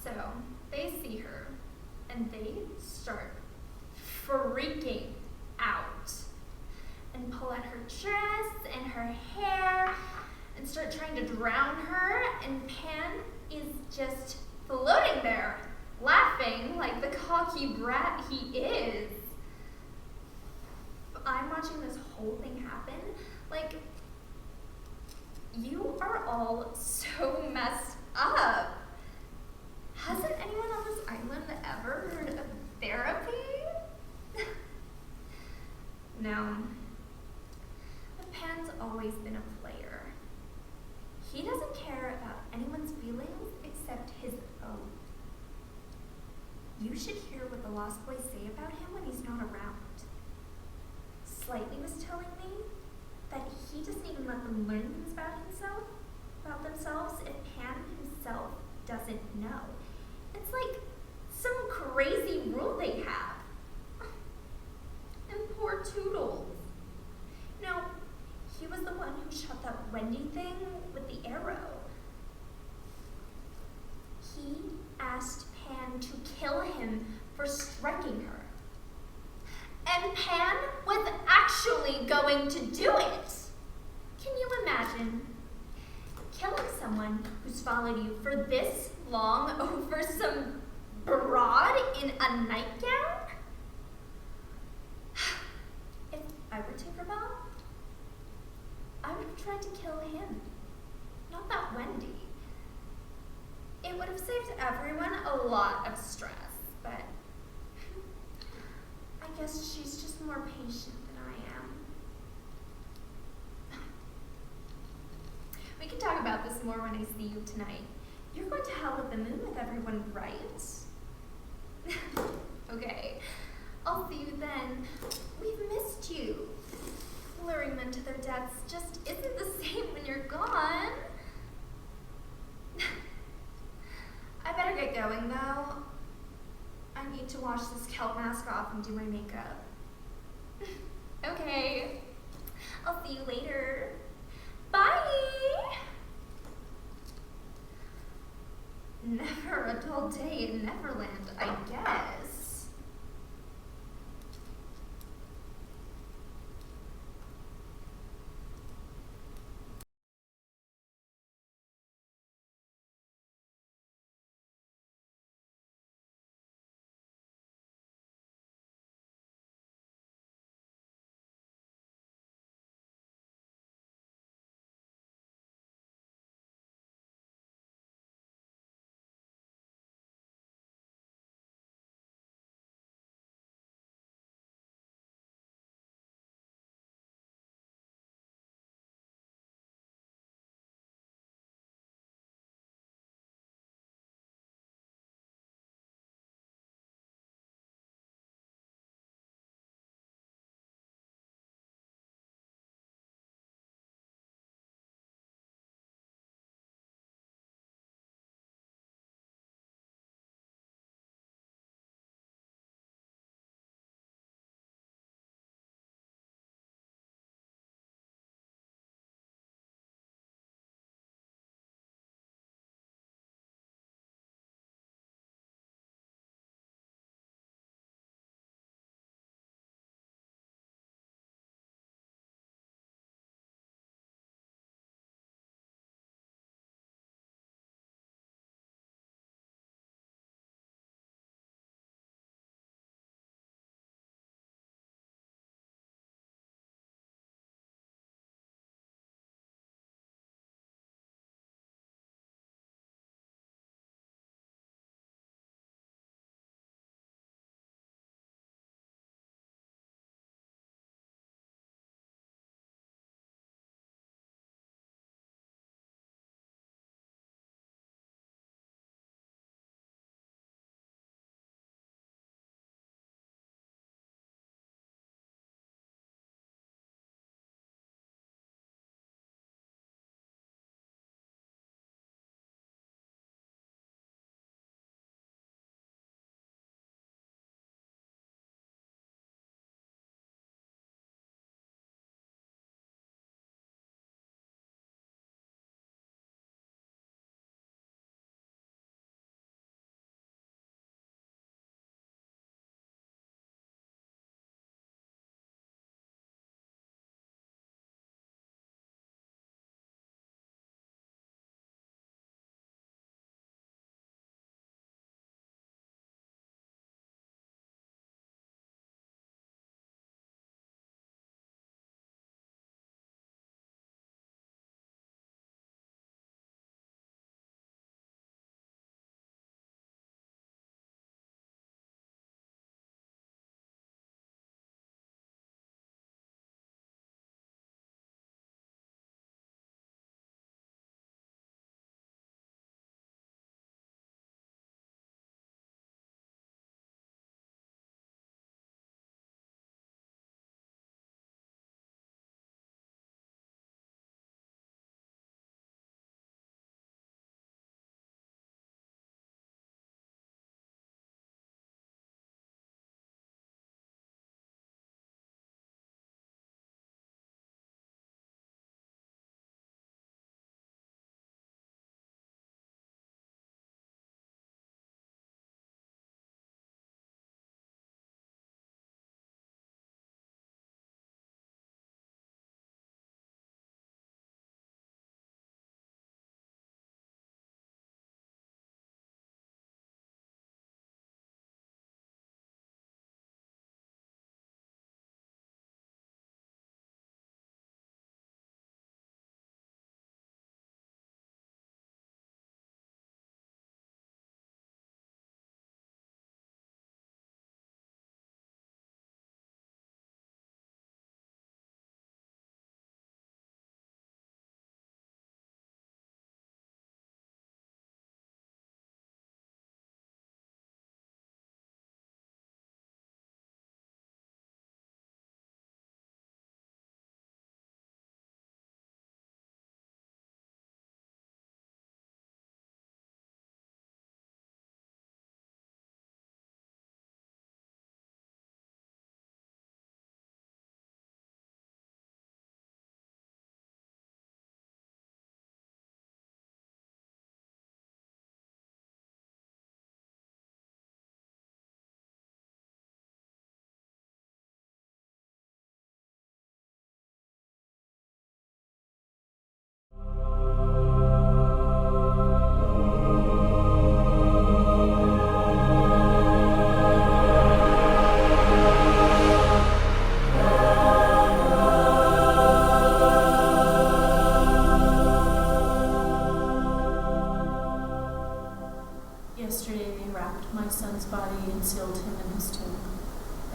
So, they see her, and they start freaking out. And pull at her dress and her hair, and start trying to drown her, and Pan is just floating there, laughing like the cocky brat he is. I'm watching this whole thing happen, like, you are all so messed up. Hasn't anyone on this island ever heard of therapy? No. But Pan's always been a player. He doesn't care about anyone's feelings except his own. You should hear what the Lost Boys say about him when he's not around. Slightly was telling me that he doesn't even let them learn things about themselves if Pan himself doesn't know. It's like some crazy rule they have. And poor Toodles. You know, he was the one who shot that Wendy thing with the arrow. He asked Pan to kill him for striking her. And Pan was actually going to do it. Can you imagine killing someone who's followed you for this long over some broad in a nightgown? have saved everyone a lot of stress, but I guess she's just more patient than I am. We can talk about this more when I see you tonight. You're going to Hell the Moon with everyone, right? Okay, I'll see you then. We've missed you. Luring men to their deaths just isn't the same when you're gone. I better get going, though. I need to wash this kelp mask off and do my makeup. Okay, I'll see you later. Bye! Never a dull day in Neverland, I guess.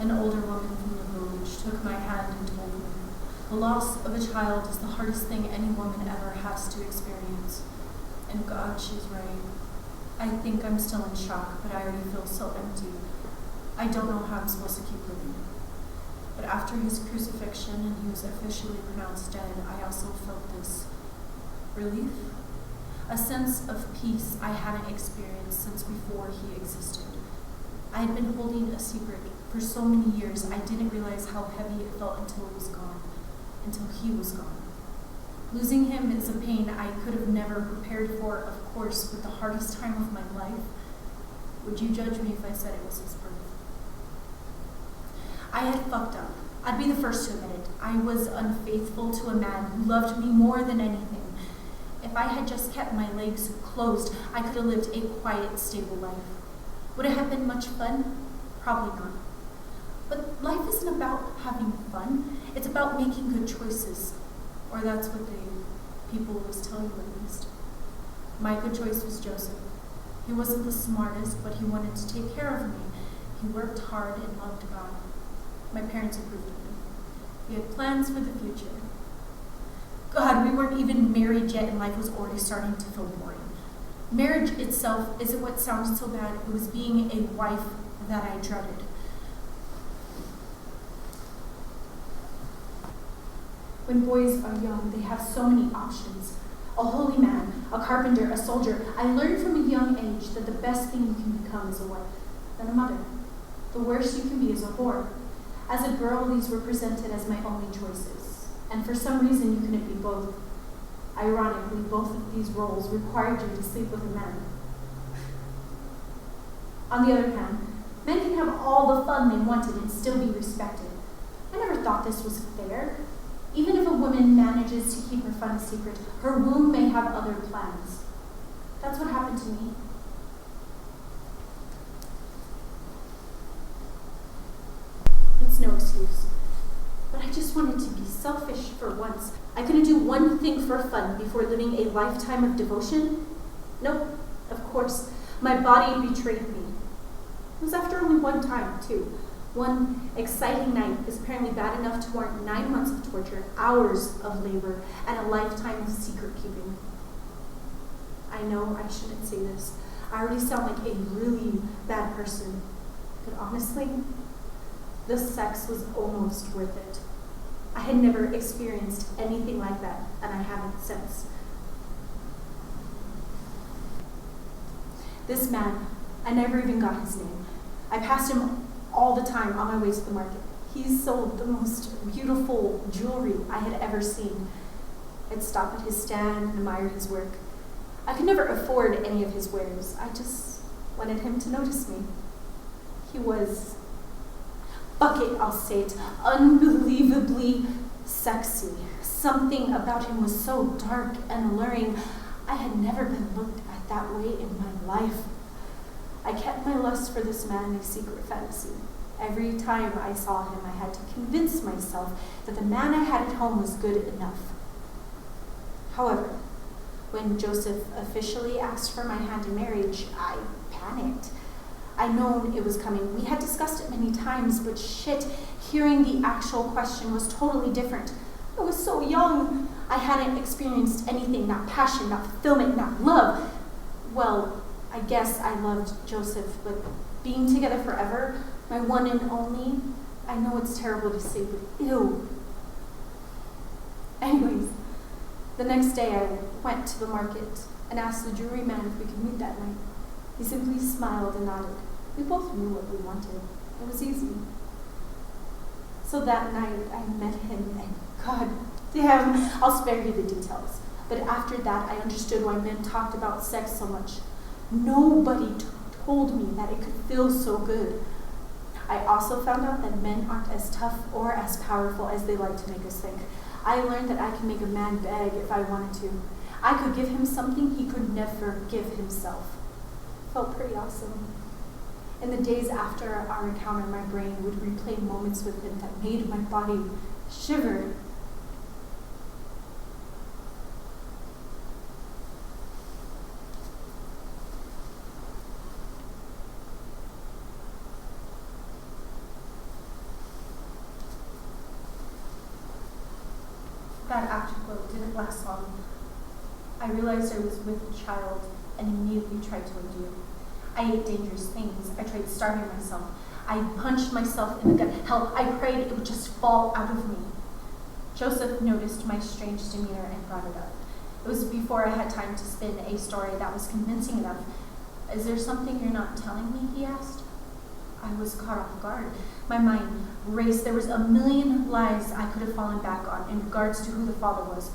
An older woman from the village took my hand and told me, the loss of a child is the hardest thing any woman ever has to experience. And God, she's right. I think I'm still in shock, but I already feel so empty. I don't know how I'm supposed to keep living. But after his crucifixion and he was officially pronounced dead, I also felt this relief, a sense of peace I hadn't experienced since before he existed. I had been holding a secret for so many years, I didn't realize how heavy it felt until it was gone, until he was gone. Losing him is a pain I could have never prepared for, of course, but the hardest time of my life. Would you judge me if I said it was his birth? I had fucked up. I'd be the first to admit it. I was unfaithful to a man who loved me more than anything. If I had just kept my legs closed, I could have lived a quiet, stable life. Would it have been much fun? Probably not. But life isn't about having fun. It's about making good choices. Or that's what people always tell you, at least. My good choice was Joseph. He wasn't the smartest, but he wanted to take care of me. He worked hard and loved God. My parents approved of him. We had plans for the future. God, we weren't even married yet and life was already starting to feel boring. Marriage itself isn't what sounds so bad. It was being a wife that I dreaded. When boys are young, they have so many options. A holy man, a carpenter, a soldier. I learned from a young age that the best thing you can become is a wife, then a mother. The worst you can be is a whore. As a girl, these were presented as my only choices. And for some reason, you couldn't be both. Ironically, both of these roles required you to sleep with a man. On the other hand, men can have all the fun they wanted and still be respected. I never thought this was fair. Even if a woman manages to keep her fun a secret, her womb may have other plans. That's what happened to me. It's no excuse. But I just wanted to be selfish for once. I couldn't do one thing for fun before living a lifetime of devotion. Nope, of course. My body betrayed me. It was after only one time, too. One exciting night is apparently bad enough to warrant 9 months of torture, hours of labor, and a lifetime of secret keeping. I know I shouldn't say this. I already sound like a really bad person. But honestly, the sex was almost worth it. I had never experienced anything like that, and I haven't since. This man, I never even got his name. I passed him all the time on my way to the market. He sold the most beautiful jewelry I had ever seen. I'd stop at his stand and admire his work. I could never afford any of his wares. I just wanted him to notice me. He was, fuck it, I'll say it, unbelievably sexy. Something about him was so dark and alluring. I had never been looked at that way in my life. I kept my lust for this man a secret fantasy. Every time I saw him, I had to convince myself that the man I had at home was good enough. However, when Joseph officially asked for my hand in marriage, I panicked. I'd known it was coming. We had discussed it many times, but shit, hearing the actual question was totally different. I was so young. I hadn't experienced anything, not passion, not fulfillment, not love. Well, I guess I loved Joseph, but being together forever, my one and only, I know it's terrible to say, but ew. Anyways, the next day I went to the market and asked the jewelry man if we could meet that night. He simply smiled and nodded. We both knew what we wanted. It was easy. So that night I met him, and god damn, I'll spare you the details. But after that I understood why men talked about sex so much. Nobody told me that it could feel so good. I also found out that men aren't as tough or as powerful as they like to make us think. I learned that I can make a man beg if I wanted to. I could give him something he could never give himself. Felt pretty awesome. In the days after our encounter, my brain would replay moments with him that made my body shiver. That afterglow didn't last long. I realized I was with a child and immediately tried to undo it. I ate dangerous things. I tried starving myself. I punched myself in the gut. Hell, I prayed it would just fall out of me. Joseph noticed my strange demeanor and brought it up. It was before I had time to spin a story that was convincing enough. Is there something you're not telling me? He asked. I was caught off guard. My mind raced. There was a million lies I could have fallen back on in regards to who the father was.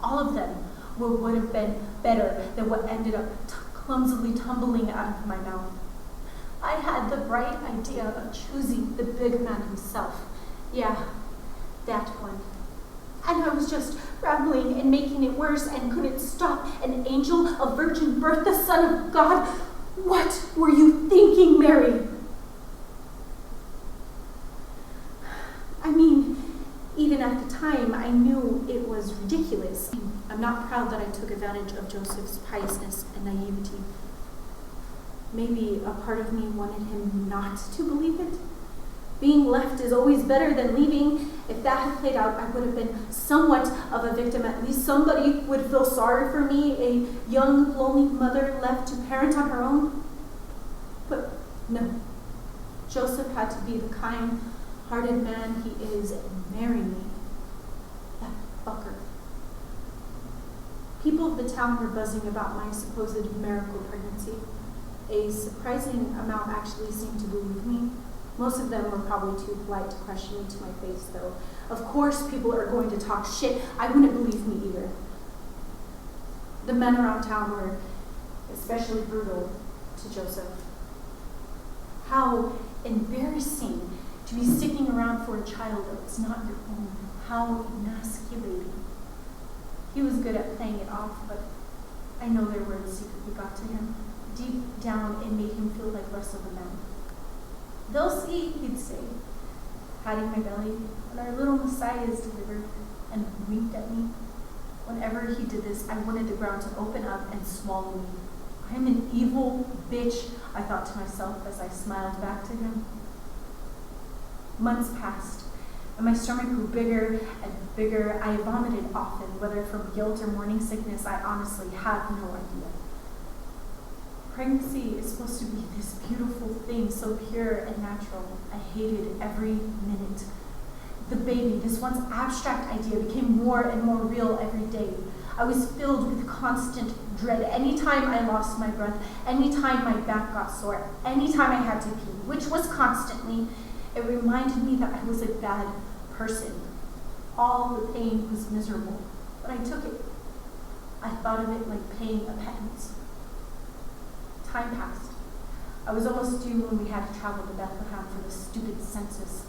All of them would have been better than what ended up clumsily tumbling out of my mouth. I had the bright idea of choosing the big man himself. Yeah, that one. And I was just rambling and making it worse and couldn't stop. An angel, a virgin birth, the Son of God. What were you thinking, Mary? I mean, even at the time, I knew it was ridiculous. I'm not proud that I took advantage of Joseph's piousness and naivety. Maybe a part of me wanted him not to believe it. Being left is always better than leaving. If that had played out, I would have been somewhat of a victim. At least somebody would feel sorry for me, a young, lonely mother left to parent on her own. But no, Joseph had to be the kind-hearted man he is and marry me. That fucker. People of the town were buzzing about my supposed miracle pregnancy. A surprising amount actually seemed to believe me. Most of them were probably too polite to question me to my face, though. Of course people are going to talk shit. I wouldn't believe me either. The men around town were especially brutal to Joseph. How embarrassing to be sticking around for a child that was not your own. How emasculating. He was good at playing it off, but I know their words secretly got to him. Deep down, it made him feel like less of a man. They'll see, he'd say, patting my belly when our little Messiah is delivered, and winked at me. Whenever he did this, I wanted the ground to open up and swallow me. I'm an evil bitch, I thought to myself as I smiled back to him. Months passed, and my stomach grew bigger and bigger. I vomited often, whether from guilt or morning sickness, I honestly had no idea. Pregnancy is supposed to be this beautiful thing, so pure and natural. I hated every minute. The baby, this once abstract idea, became more and more real every day. I was filled with constant dread. Anytime I lost my breath, anytime my back got sore, anytime I had to pee, which was constantly, it reminded me that I was a bad person. All the pain was miserable, but I took it. I thought of it like paying a penance. Time passed. I was almost due when we had to travel to Bethlehem for the stupid census.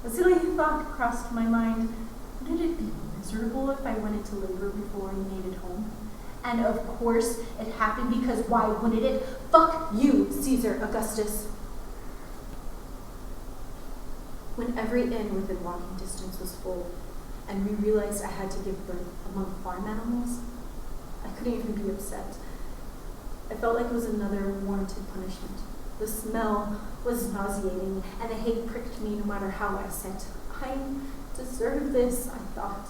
A silly thought crossed my mind. Wouldn't it be miserable if I went into labor before we made it home? And of course, it happened because why wouldn't it? Fuck you, Caesar Augustus. When every inn within walking distance was full, and we realized I had to give birth among farm animals, I couldn't even be upset. I felt like it was another warranted punishment. The smell was nauseating, and the hate pricked me no matter how I sat. I deserve this, I thought.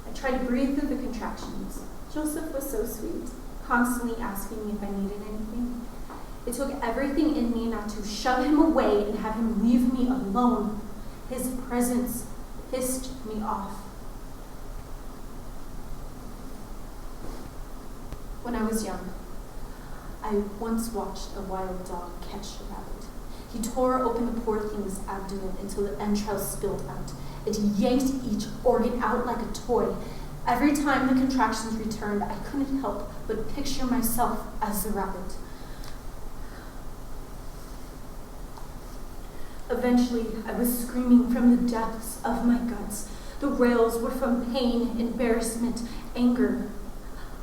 I tried to breathe through the contractions. Joseph was so sweet, constantly asking me if I needed anything. It took everything in me not to shove him away and have him leave me alone. His presence pissed me off. When I was young, I once watched a wild dog catch a rabbit. He tore open the poor thing's abdomen until the entrails spilled out. It yanked each organ out like a toy. Every time the contractions returned, I couldn't help but picture myself as the rabbit. Eventually, I was screaming from the depths of my guts. The wails were from pain, embarrassment, anger.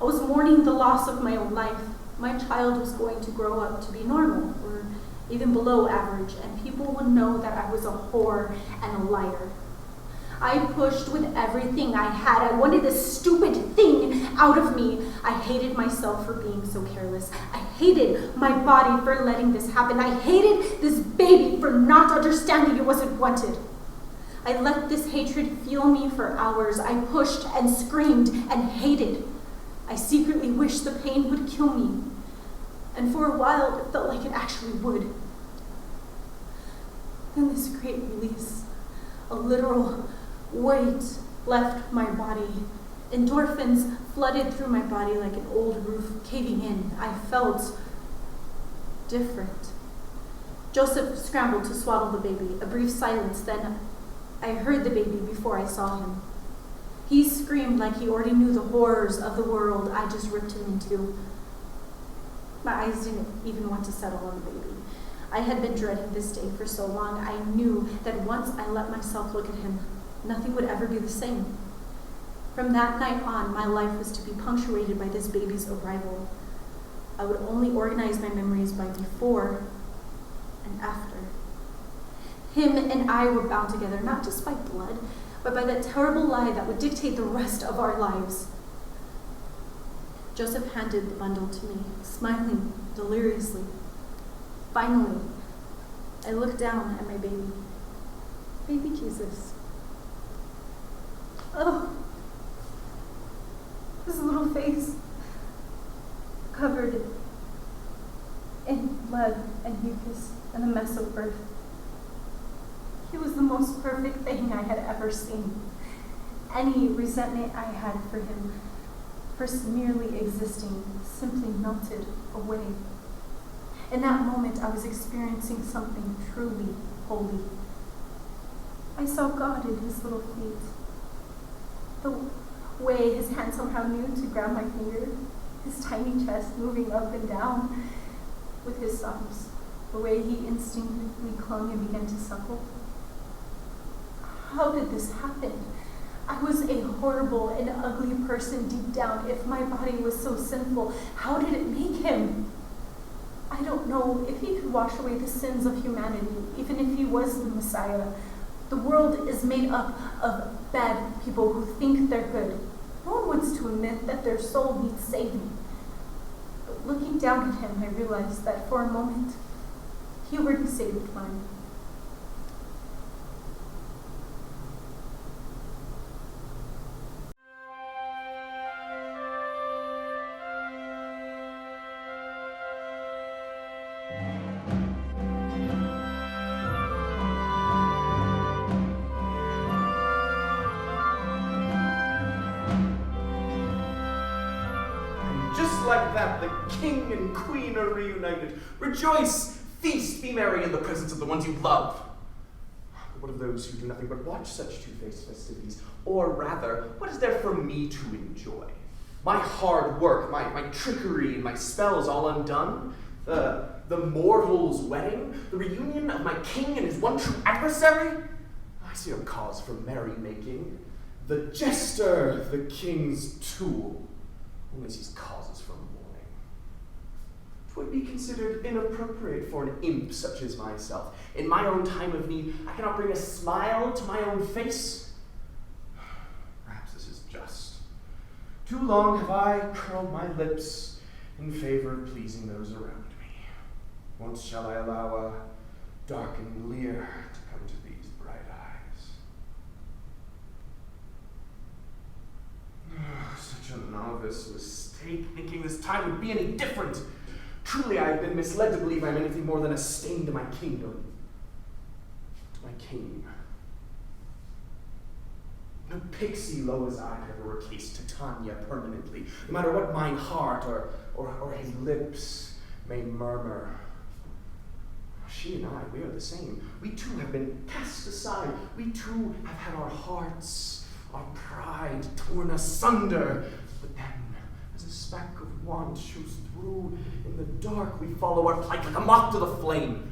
I was mourning the loss of my own life. My child was going to grow up to be normal, or even below average, and people would know that I was a whore and a liar. I pushed with everything I had. I wanted this stupid thing out of me. I hated myself for being so careless. I hated my body for letting this happen. I hated this baby for not understanding it wasn't wanted. I let this hatred fuel me for hours. I pushed and screamed and hated. I secretly wished the pain would kill me. And for a while, it felt like it actually would. Then this great release, a literal weight left my body. Endorphins flooded through my body like an old roof caving in. I felt different. Joseph scrambled to swaddle the baby. A brief silence, then I heard the baby before I saw him. He screamed like he already knew the horrors of the world I just ripped him into. My eyes didn't even want to settle on the baby. I had been dreading this day for so long. I knew that once I let myself look at him, nothing would ever be the same. From that night on, my life was to be punctuated by this baby's arrival. I would only organize my memories by before and after. Him and I were bound together, not just by blood, but by that terrible lie that would dictate the rest of our lives. Joseph handed the bundle to me, smiling deliriously. Finally, I looked down at my baby. Baby Jesus. Oh, his little face, covered in blood and mucus and a mess of birth. He was the most perfect thing I had ever seen. Any resentment I had for him, for merely existing, simply melted away. In that moment, I was experiencing something truly holy. I saw God in his little feet. The way his hand somehow knew to grab my finger, his tiny chest moving up and down with his thumbs, the way he instinctively clung and began to suckle. How did this happen? I was a horrible and ugly person deep down. If my body was so sinful, how did it make him? I don't know if he could wash away the sins of humanity, even if he was the Messiah. The world is made up of bad people who think they're good. No one wants to admit that their soul needs saving. But looking down at him, I realized that for a moment, he already saved mine. Like that, the king and queen are reunited. Rejoice, feast, be merry in the presence of the ones you love. But what of those who do nothing but watch such two-faced festivities? Or rather, what is there for me to enjoy? My hard work, my trickery, my spells all undone? The mortal's wedding? The reunion of my king and his one true adversary? I see no cause for merrymaking. The jester, the king's tool, only sees causes for mourning. 'Twould be considered inappropriate for an imp such as myself. In my own time of need, I cannot bring a smile to my own face. Perhaps this is just. Too long have I curled my lips in favor of pleasing those around me. Once shall I allow a darkened leer to come to these bright eyes. Such a novice mistake, thinking this time would be any different. Truly, I have been misled to believe I am anything more than a stain to my kingdom, to my king. No pixie low as I could ever recase Titania permanently, no matter what mine heart or his lips may murmur. She and I, we are the same. We too have been cast aside. We too have had our hearts, our pride torn asunder. But then, as a speck of want shoots through in the dark, we follow our plight like a moth to the flame.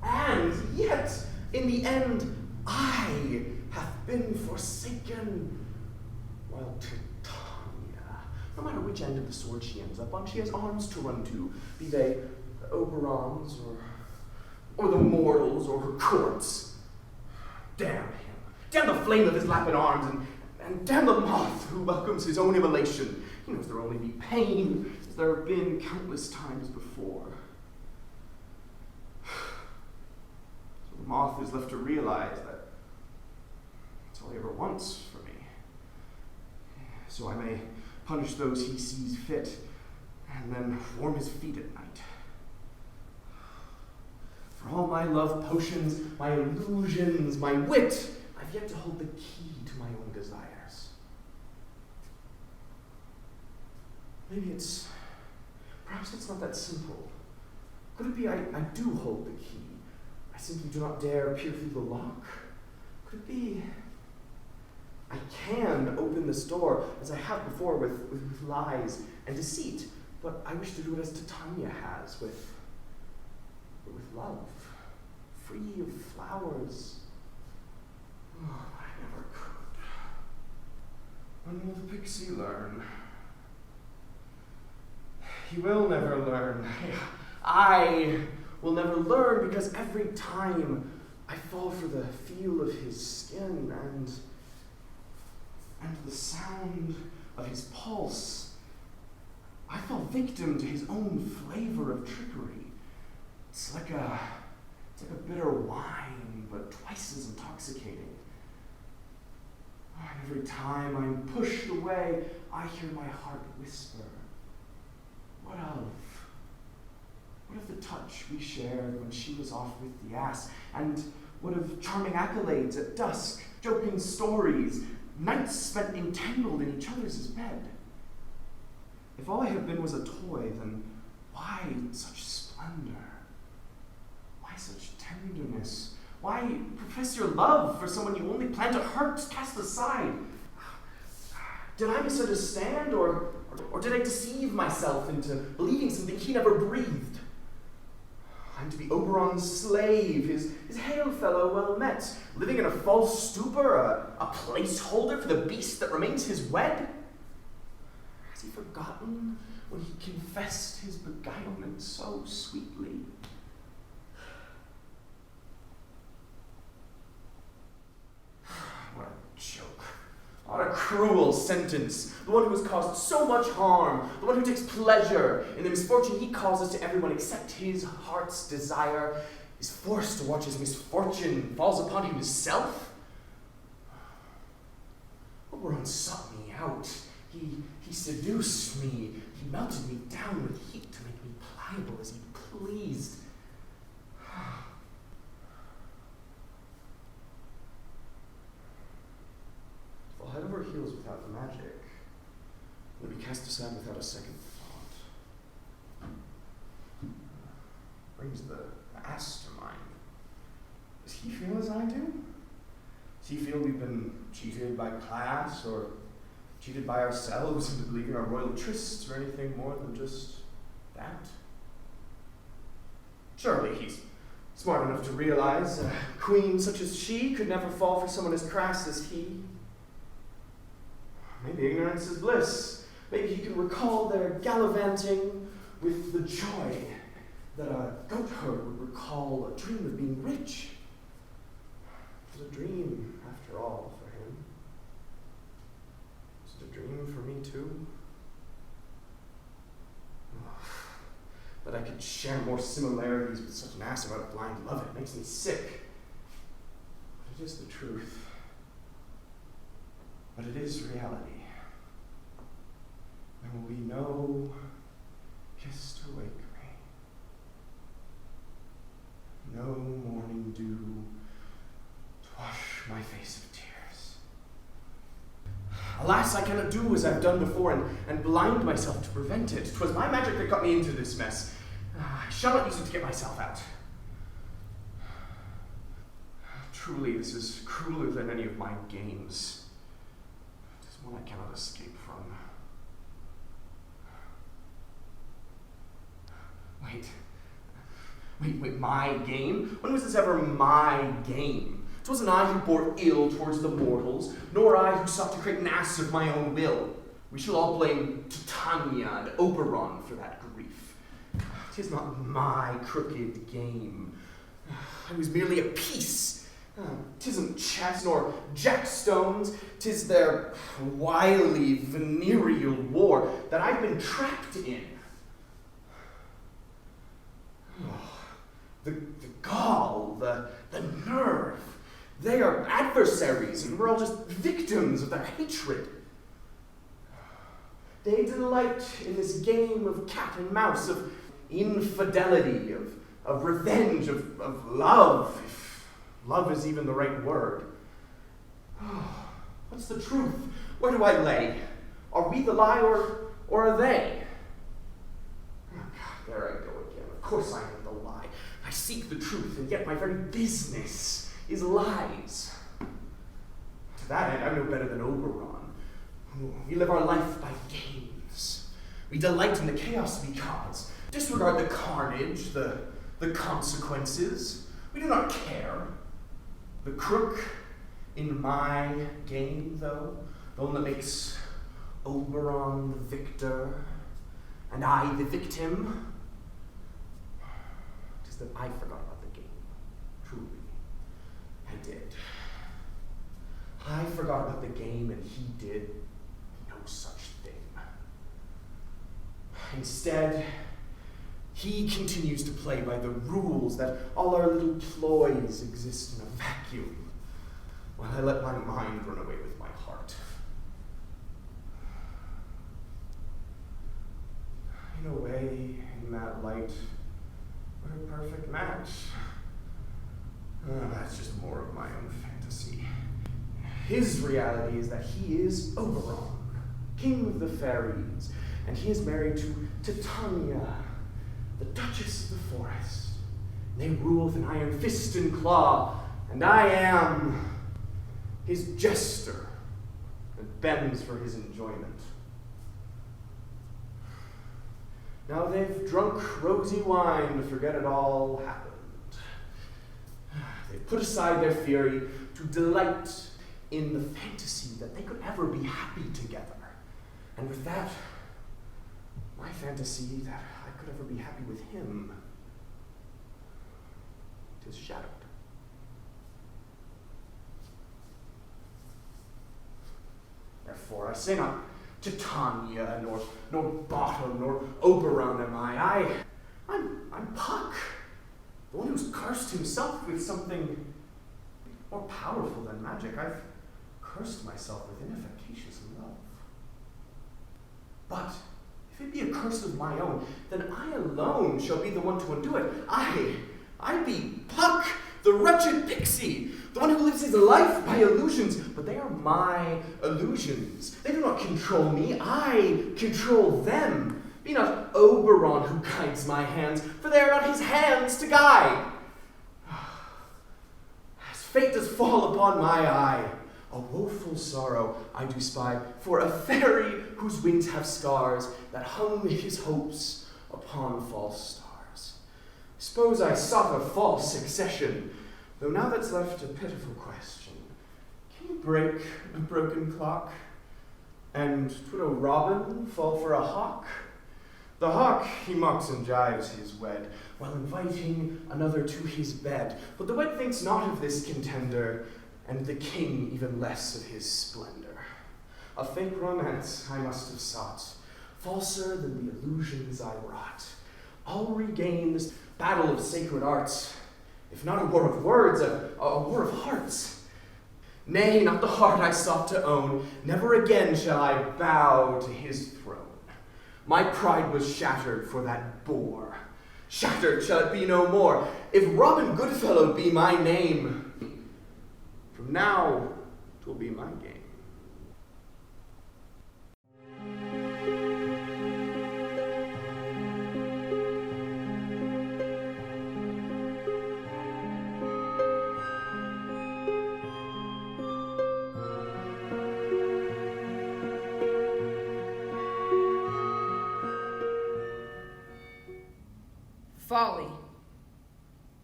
And yet, in the end, I have been forsaken, while Titania, no matter which end of the sword she ends up on, she has arms to run to, be they the Oberons or the mortals or her courts. Damn him. Damn the flame of his lapping arms, and damn the moth who welcomes his own immolation. He knows there will only be pain, as there have been countless times before. So moth is left to realize that it's all he ever wants for me. So I may punish those he sees fit, and then warm his feet at night. For all my love potions, my illusions, my wit, I've yet to hold the key to my own desires. Perhaps it's not that simple. Could it be I do hold the key? I simply do not dare peer through the lock? Could it be I can open this door, as I have before, with lies and deceit, but I wish to do it as Titania has, with love, free of flowers. Oh, I never could. When will the pixie learn? He will never learn. I will never learn, because every time I fall for the feel of his skin and the sound of his pulse, I fall victim to his own flavor of trickery. It's like a bitter wine, but twice as intoxicating. And every time I'm pushed away, I hear my heart whisper, What of the touch we shared when she was off with the ass? And what of charming accolades at dusk, joking stories, nights spent entangled in each other's bed? If all I have been was a toy, then why such splendor? Why such tenderness? Why profess your love for someone you only plan to hurt, cast aside? Did I misunderstand, or did I deceive myself into believing something he never breathed? I'm to be Oberon's slave, his hail fellow well met, living in a false stupor, a placeholder for the beast that remains his wed? Has he forgotten when he confessed his beguilement so sweetly? What a joke. What a cruel sentence. The one who has caused so much harm, the one who takes pleasure in the misfortune he causes to everyone except his heart's desire, is forced to watch his misfortune falls upon himself? Oberon sought me out. He seduced me. He melted me down with heat to make me pliable as he pleased. If head over heels without the magic, will be cast aside without a second thought. Brings the ass to mind. Does he feel as I do? Does he feel we've been cheated by class, or cheated by ourselves into believing our royal trysts or anything more than just that? Surely he's smart enough to realize a queen such as she could never fall for someone as crass as he. Maybe ignorance is bliss. Maybe he can recall their gallivanting with the joy that a goat herd would recall a dream of being rich. It was a dream, after all, for him. Was it a dream for me, too? Oh, that I could share more similarities with such an ass about blind love, it makes me sick. But it is the truth. But it is reality. There will be no kiss to wake me. No morning dew to wash my face of tears. Alas, I cannot do as I've done before and blind myself to prevent it. 'Twas my magic that got me into this mess. I shall not use it to get myself out. Truly, this is crueler than any of my games. It is one I cannot escape from. Wait, my game? When was this ever my game? 'Twasn't I who bore ill towards the mortals, nor I who sought to create an ass of my own will. We shall all blame Titania and Oberon for that grief. 'Tis not my crooked game. I was merely a piece. 'Tisn't chess nor jackstones, 'tis their wily venereal war that I've been trapped in. The gall, the nerve. They are adversaries, and we're all just victims of their hatred. They delight in this game of cat and mouse, of infidelity, of revenge, of love, if love is even the right word. What's the truth? Where do I lay? Are we the lie, or are they? Oh, God, there I go again. Of course I am the lie. I seek the truth, and yet my very business is lies. To that end, I'm no better than Oberon. We live our life by games. We delight in the chaos we cause, disregard the carnage, the consequences. We do not care. The crook in my game, though, the one that makes Oberon the victor and I the victim, it is that I forgot about the game. Truly, I did. I forgot about the game, and he did no such thing. Instead, he continues to play by the rules that all our little ploys exist in a vacuum, while I let my mind run away with my heart. In a way, in that light, we're a perfect match. That's just more of my own fantasy. His reality is that he is Oberon, king of the fairies, and he is married to Titania, the Duchess of the Forest. They rule with an iron fist and claw, and I am his jester that bends for his enjoyment. Now they've drunk rosy wine to forget it all happened. They've put aside their fury to delight in the fantasy that they could ever be happy together. And with that, my fantasy that I could ever be happy with him is shattered. Therefore, I say not Titania, nor Bottom, nor Oberon am I. I'm Puck, the one who's cursed himself with something more powerful than magic. I've cursed myself with inefficacious love. But if it be a curse of my own, then I alone shall be the one to undo it. I be Puck, the wretched pixie, the one who lives his life by illusions, but they are my illusions. They do not control me, I control them. Be not Oberon who guides my hands, for they are not his hands to guide. As fate does fall upon my eye, a woeful sorrow I do spy for a fairy whose wings have scars that hung his hopes upon false stars. Suppose I sought a false succession, though now that's left a pitiful question. Can you break a broken clock? And would a robin fall for a hawk? The hawk, he mocks and jives his wed, while inviting another to his bed. But the wed thinks not of this contender, and the king even less of his splendor. A fake romance I must have sought, falser than the illusions I wrought. I'll regain this battle of sacred arts, if not a war of words, a war of hearts. Nay, not the heart I sought to own, never again shall I bow to his throne. My pride was shattered for that boor. Shattered shall it be no more. If Robin Goodfellow be my name, from now 'twill be my game. Folly,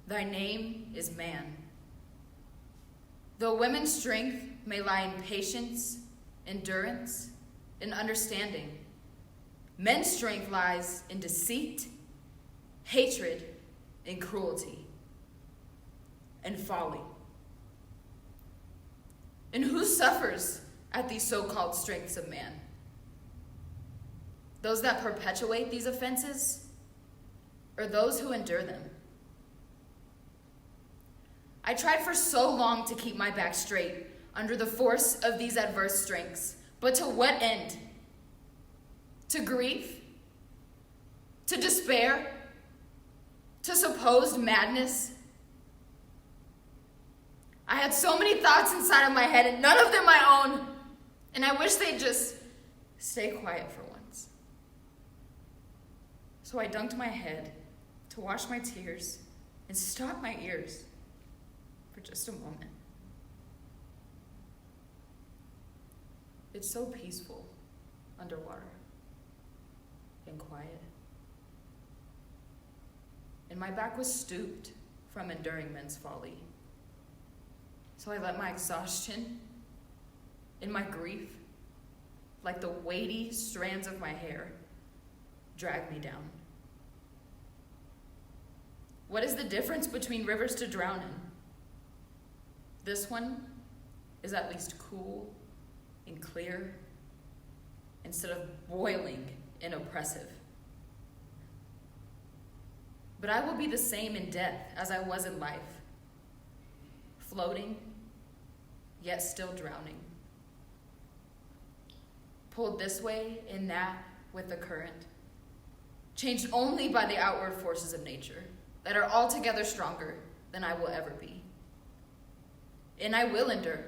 thy name is man. Though women's strength may lie in patience, endurance, and understanding, men's strength lies in deceit, hatred, and cruelty, and folly. And who suffers at these so-called strengths of man? Those that perpetuate these offenses, or those who endure them? I tried for so long to keep my back straight under the force of these adverse strengths, but to what end? To grief? To despair? To supposed madness? I had so many thoughts inside of my head, and none of them my own, and I wish they'd just stay quiet for once. So I dunked my head to wash my tears and stop my ears for just a moment. It's so peaceful underwater and quiet. And my back was stooped from enduring men's folly. So I let my exhaustion and my grief, like the weighty strands of my hair, drag me down. What is the difference between rivers to drown in? This one is at least cool and clear instead of boiling and oppressive. But I will be the same in death as I was in life, floating, yet still drowning. Pulled this way and that with the current, changed only by the outward forces of nature that are altogether stronger than I will ever be. And I will endure,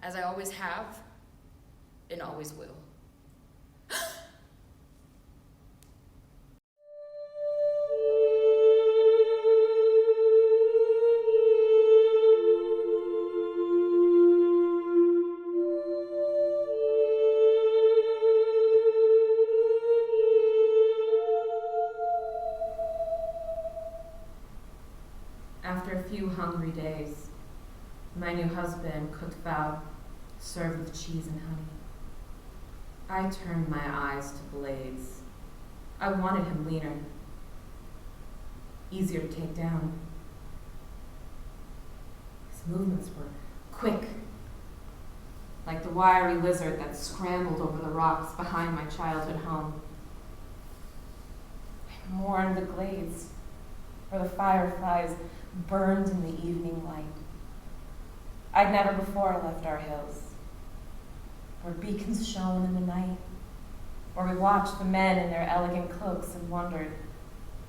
as I always have and always will. After a few hungry days, my new husband cooked fowl, served with cheese and honey. I turned my eyes to Blaze. I wanted him leaner, easier to take down. His movements were quick, like the wiry lizard that scrambled over the rocks behind my childhood home. I mourned the glades where the fireflies burned in the evening light. I'd never before left our hills, where beacons shone in the night, where we watched the men in their elegant cloaks and wondered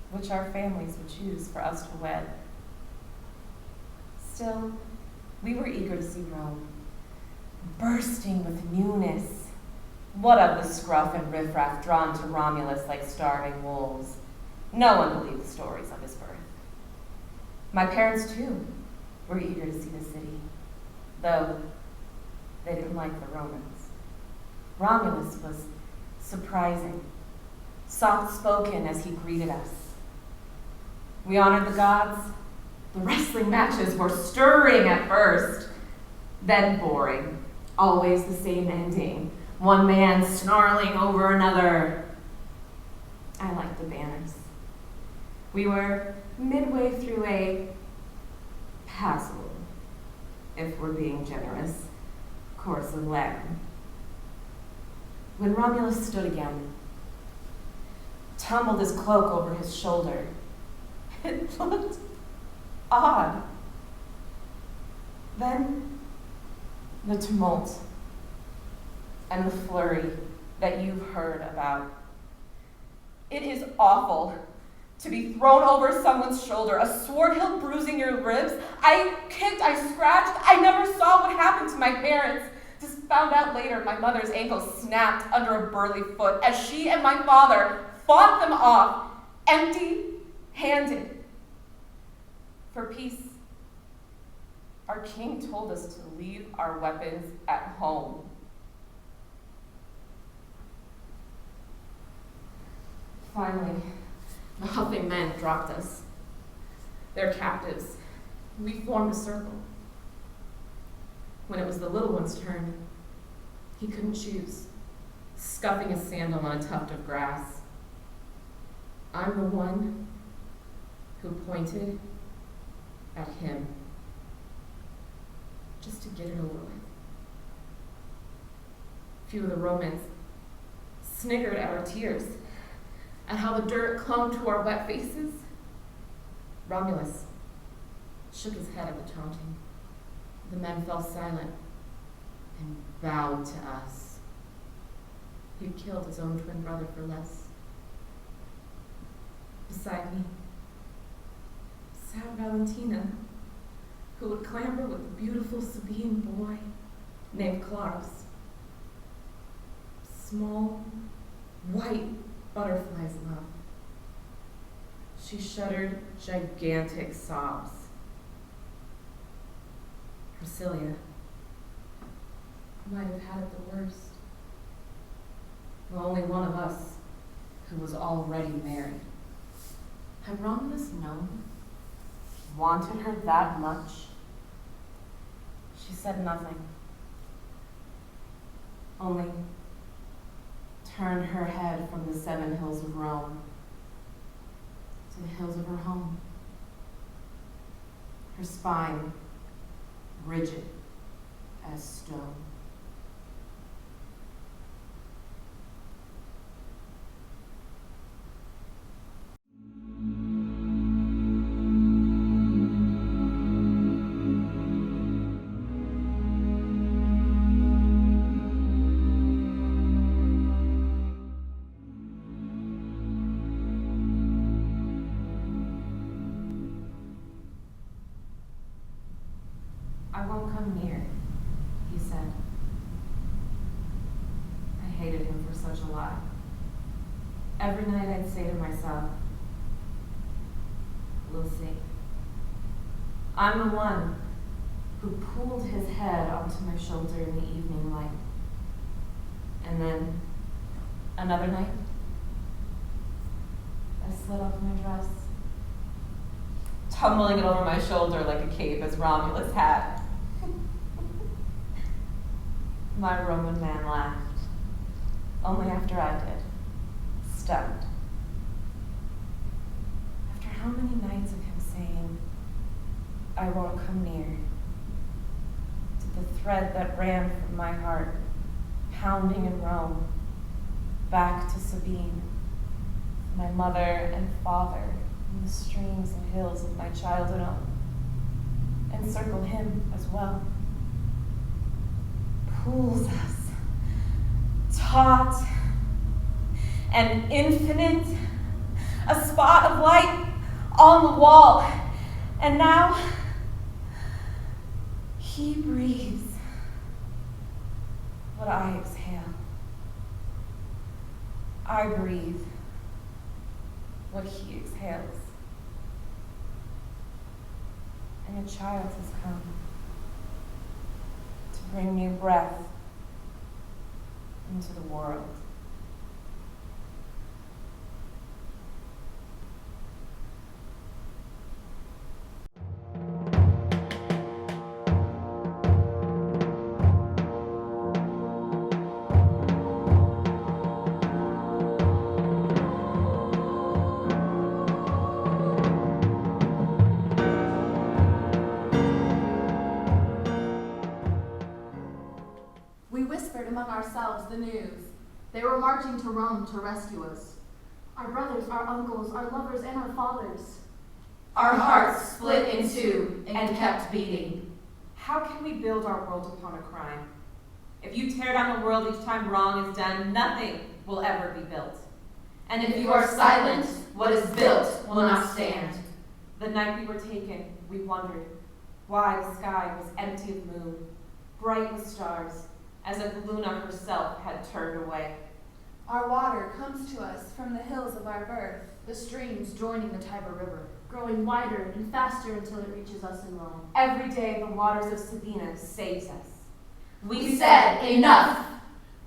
which our families would choose for us to wed. Still, we were eager to see Rome, bursting with newness. What of the scruff and riffraff drawn to Romulus like starving wolves? No one believed the stories of his birth. My parents, too, were eager to see the city, though they didn't like the Romans. Romulus was surprising, soft-spoken as he greeted us. We honored the gods. The wrestling matches were stirring at first, then boring, always the same ending, one man snarling over another. I liked the banners. We were midway through a passable, if we're being generous, course of Latin, when Romulus stood again, tumbled his cloak over his shoulder. It looked odd. Then the tumult and the flurry that you've heard about. It is awful to be thrown over someone's shoulder, a sword hilt bruising your ribs. I kicked, I scratched, I never saw what happened to my parents. Just found out later my mother's ankle snapped under a burly foot as she and my father fought them off, empty-handed. For peace, our king told us to leave our weapons at home. Finally, the huffing men dropped us. Their captives. We formed a circle. When it was the little one's turn, he couldn't choose, scuffing his sandal on a tuft of grass. I'm the one who pointed at him, just to get it over with. Few of the Romans sniggered at our tears, at how the dirt clung to our wet faces. Romulus shook his head at the taunting. The men fell silent and bowed to us. He'd killed his own twin brother for less. Beside me sat Valentina, who would clamber with the beautiful Sabine boy named Klaus. Small, white butterflies love. She shuddered gigantic sobs. Priscilla might have had it the worst. The only one of us who was already married. Had Romulus known? Wanted her that much? She said nothing. Only turned her head from the 7 hills of Rome to the hills of her home. Her spine rigid as stone. I won't come near, he said. I hated him for such a lie. Every night I'd say to myself, we'll see. I'm the one who pulled his head onto my shoulder in the evening light. And then, another night, I slid off my dress, tumbling it over my shoulder like a cape as Romulus had. My Roman man laughed, only after I did, stunned. After how many nights of him saying, I won't come near, did the thread that ran from my heart, pounding in Rome, back to Sabine, my mother and father, and the streams and hills of my childhood own, encircle him as well. Pulls us, taut and infinite, a spot of light on the wall, and now he breathes what I exhale. I breathe what he exhales. And a child has come to bring new breath into the world. Among ourselves the news. They were marching to Rome to rescue us. Our brothers, our uncles, our lovers, and our fathers. Our hearts split in two and kept beating. How can we build our world upon a crime? If you tear down the world each time wrong is done, nothing will ever be built. And if you are silent, what is built will not stand. The night we were taken, we wondered why the sky was empty of moon, bright with stars, as if Luna herself had turned away. Our water comes to us from the hills of our birth, the streams joining the Tiber River, growing wider and faster until it reaches us in Rome. Every day the waters of Sabina saves us. We said enough!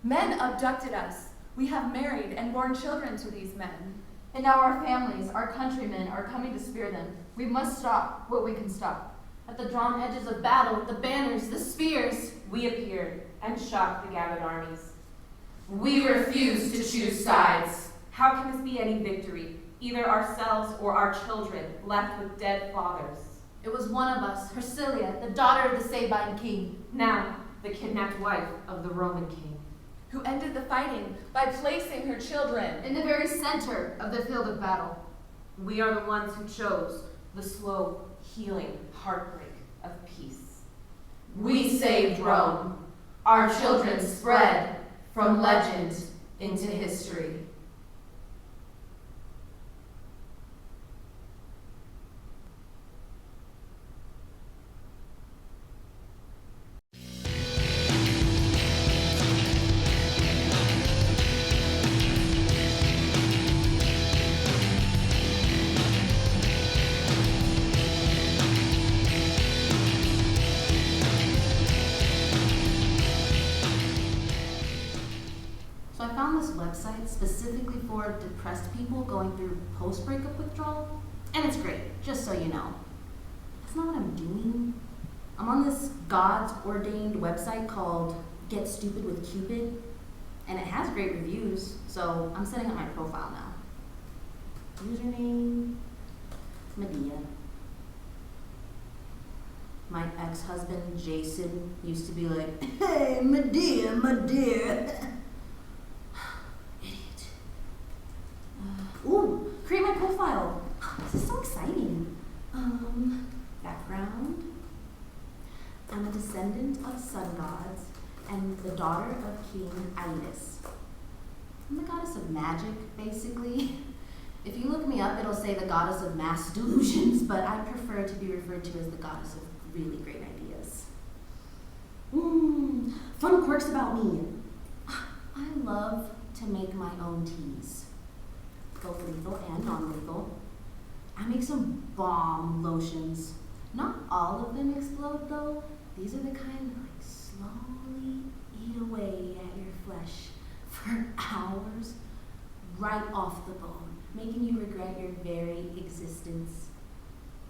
Men abducted us. We have married and borne children to these men. And now our families, our countrymen, are coming to spear them. We must stop what we can stop. At the drawn edges of battle, the banners, the spears, we appeared and shocked the gathered armies. We refuse to choose sides. How can this be any victory? Either ourselves or our children, left with dead fathers. It was one of us, Hercilia, the daughter of the Sabine king. Now, the kidnapped wife of the Roman king. Who ended the fighting by placing her children in the very center of the field of battle. We are the ones who chose the slow, healing heartbreak of peace. We saved Rome. Our children spread from legend into history. So I found this website specifically for depressed people going through post-breakup withdrawal, and it's great, just so you know. That's not what I'm doing. I'm on this God's ordained website called Get Stupid with Cupid, and it has great reviews, so I'm setting up my profile now. Username, Medea. My ex-husband, Jason, used to be like, "Hey, Medea, my dear." Idiot. Ooh, create my profile. This is so exciting. Background. I'm a descendant of sun gods and the daughter of King Aidas. I'm the goddess of magic, basically. If you look me up, it'll say the goddess of mass delusions, but I prefer to be referred to as the goddess of really great ideas. Fun quirks about me. I love to make my own teas, both lethal and non-lethal. I make some bomb lotions. Not all of them explode though. These are the kind that like slowly eat away at your flesh for hours, right off the bone, making you regret your very existence.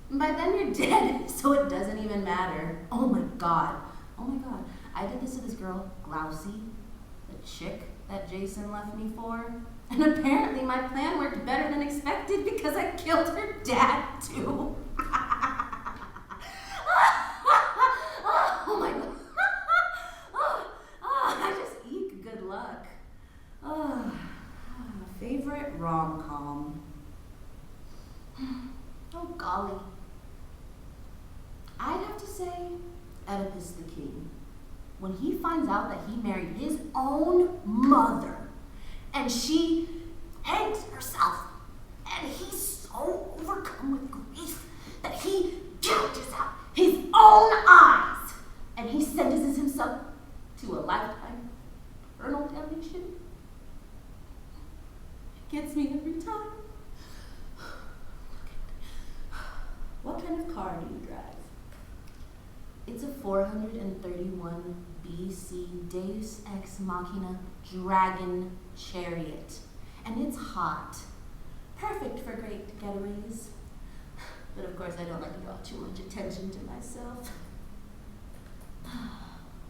And by then you're dead, so it doesn't even matter. Oh my god. I did this to this girl, Glousy, the chick that Jason left me for. And apparently my plan worked better than expected because I killed her dad too. Oh my god. I just eke good luck. Favorite rom-com. Oh golly. I'd have to say Oedipus the King. When he finds out that he married his own mother and she hangs herself and he's so overcome with grief that he gouges out his own eyes and he sentences himself to a lifetime eternal damnation. It gets me every time. What kind of car do you drive? It's a 431 BC Deus Ex Machina Dragon Chariot, and it's hot. Perfect for great getaways. But of course I don't like to draw too much attention to myself.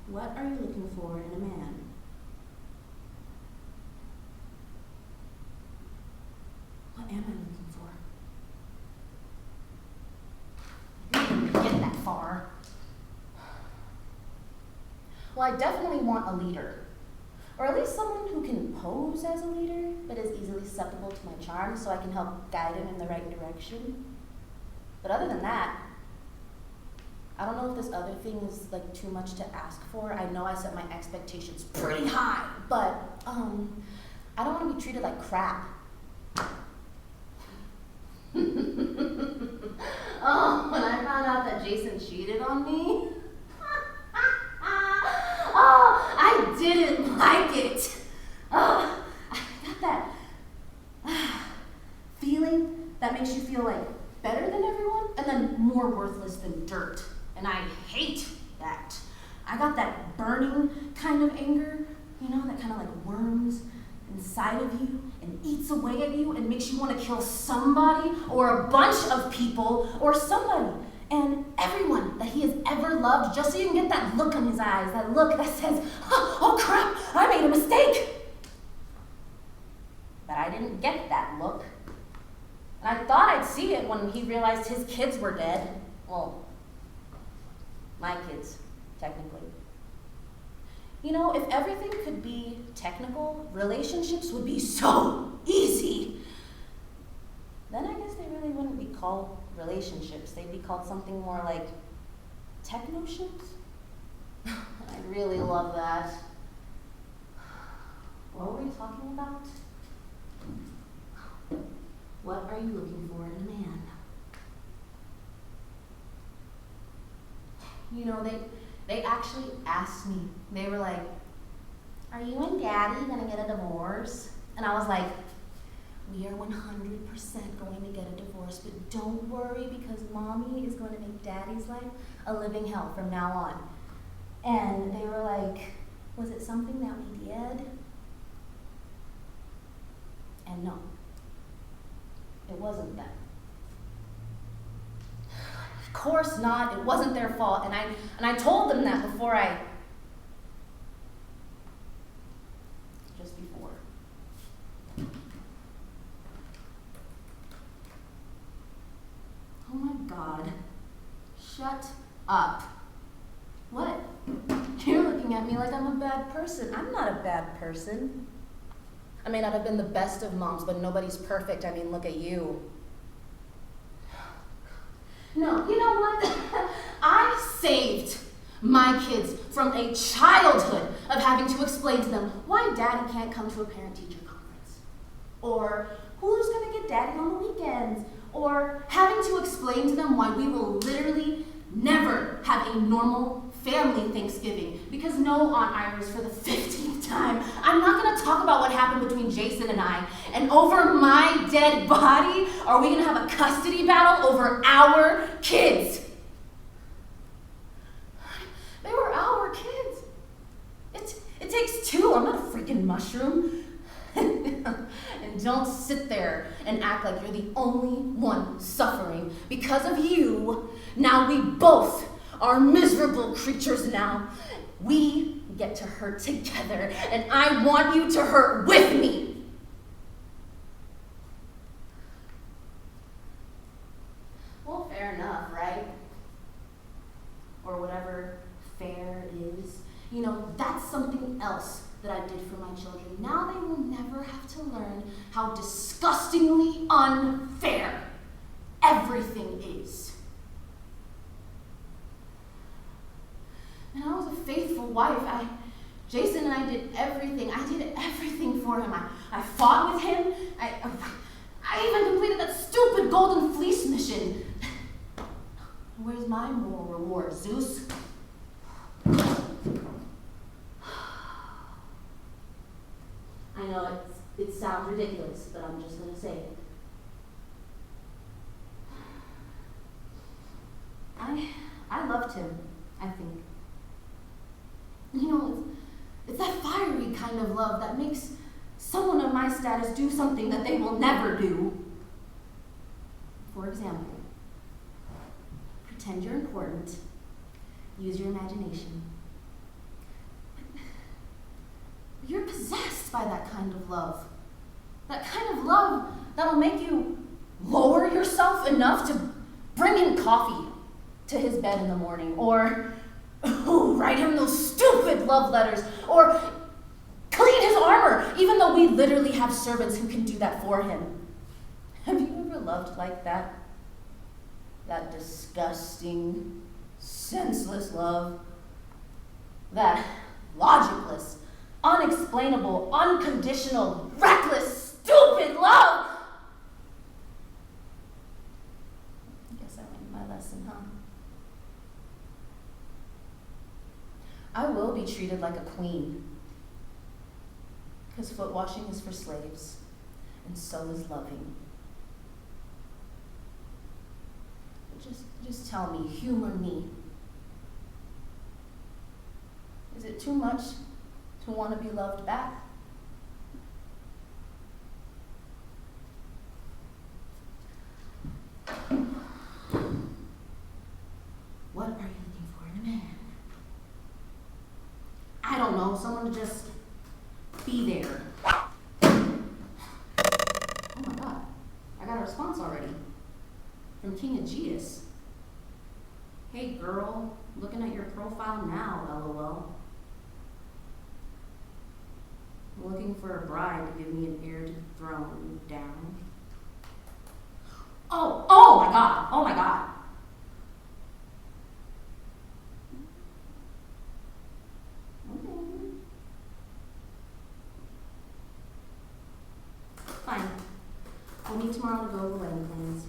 What are you looking for in a man? What am I looking for? I didn't even get that far. Well, I definitely want a leader. Or at least someone who can pose as a leader, but is easily susceptible to my charm so I can help guide him in the right direction. But other than that, I don't know if this other thing is like too much to ask for. I know I set my expectations pretty high, but I don't want to be treated like crap. Oh, when I found out that Jason cheated on me, oh, I didn't like it. Oh, I got that feeling that makes you feel like better than everyone and then more worthless than dirt. And I hate that. I got that burning kind of anger, you know, that kind of like worms inside of you and eats away at you and makes you want to kill somebody or a bunch of people or somebody and everyone that he has ever loved just so you can get that look in his eyes, that look that says, oh crap, I made a mistake. But I didn't get that look. And I thought I'd see it when he realized his kids were dead. Well, my kids, technically. You know, if everything could be technical, relationships would be so easy. Then I guess they really wouldn't be called relationships. They'd be called something more like techno-ships. I really love that. What were we talking about? What are you looking for in a man? You know, they actually asked me. They were like, "Are you and Daddy gonna get a divorce?" And I was like, "We are 100% going to get a divorce, but don't worry because Mommy is going to make Daddy's life a living hell from now on." And they were like, "Was it something that we did?" And no, it wasn't that. Of course not. It wasn't their fault, and I told them that before just before. Oh my God! Shut up! What? You're looking at me like I'm a bad person. I'm not a bad person. I may not have been the best of moms, but nobody's perfect. I mean, look at you. No, you know what? I saved my kids from a childhood of having to explain to them why Daddy can't come to a parent-teacher conference, or who's going to get Daddy on the weekends, or having to explain to them why we will literally never have a normal family Thanksgiving, because no, Aunt Iris, for the 15th time, I'm not going to talk about what happened between Jason and I, and over my dead body, are we going to have a custody battle over our kids? They were our kids. It takes two. I'm not a freaking mushroom. And don't sit there and act like you're the only one suffering. Because of you, now we both are miserable creatures now. We get to hurt together, and I want you to hurt with me. Well, fair enough, right? Or whatever fair is. You know, that's something else that I did for my children. Now they will never have to learn how disgustingly unfair everything is. And I was a faithful wife. Jason and I did everything. I did everything for him. I fought with him. I even completed that stupid golden fleece mission. Where's my moral reward, Zeus? I know it sounds ridiculous, but I'm just going to say it. I loved him, I think. You know, it's that fiery kind of love that makes someone of my status do something that they will never do. For example, pretend you're important, use your imagination. You're possessed by that kind of love. That kind of love that'll make you lower yourself enough to bring him coffee to his bed in the morning, or write him those stupid love letters, or clean his armor, even though we literally have servants who can do that for him. Have you ever loved like that? That disgusting, senseless love? That logicless, unexplainable, unconditional, reckless, stupid love! I guess I learned my lesson, huh? I will be treated like a queen. Because foot washing is for slaves, and so is loving. Just tell me, humor me. Is it too much to want to be loved back? What are you looking for in a man? I don't know, someone to just be there. Oh my God, I got a response already from King Aegeus. Hey girl, looking at your profile now, LOL. Looking for a bride to give me an heir to the throne down. Oh, Oh my god, oh my god. Fine. I'll meet tomorrow to go over wedding plans.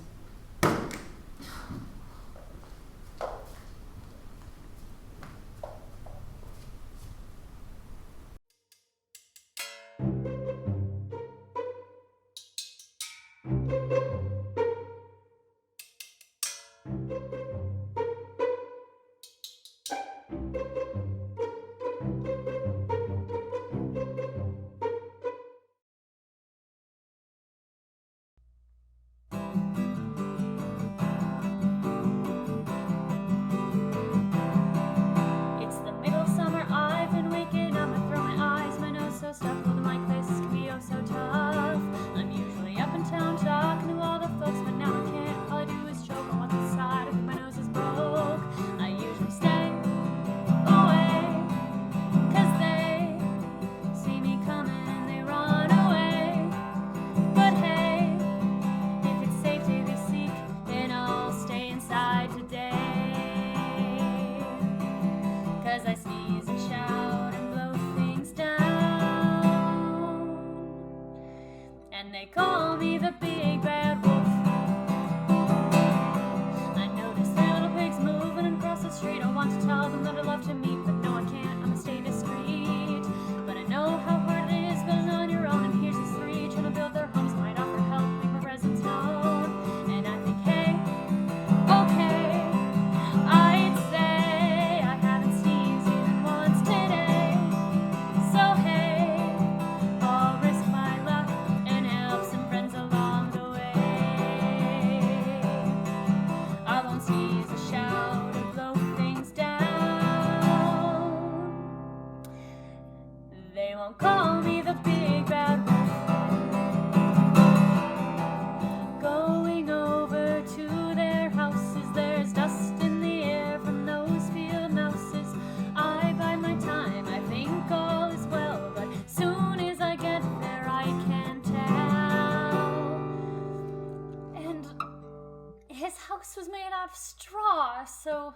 So,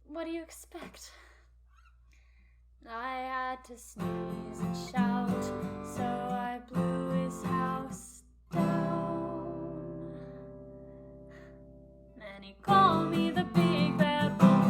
what do you expect? I had to sneeze and shout, so I blew his house down. And he called me the big bad wolf.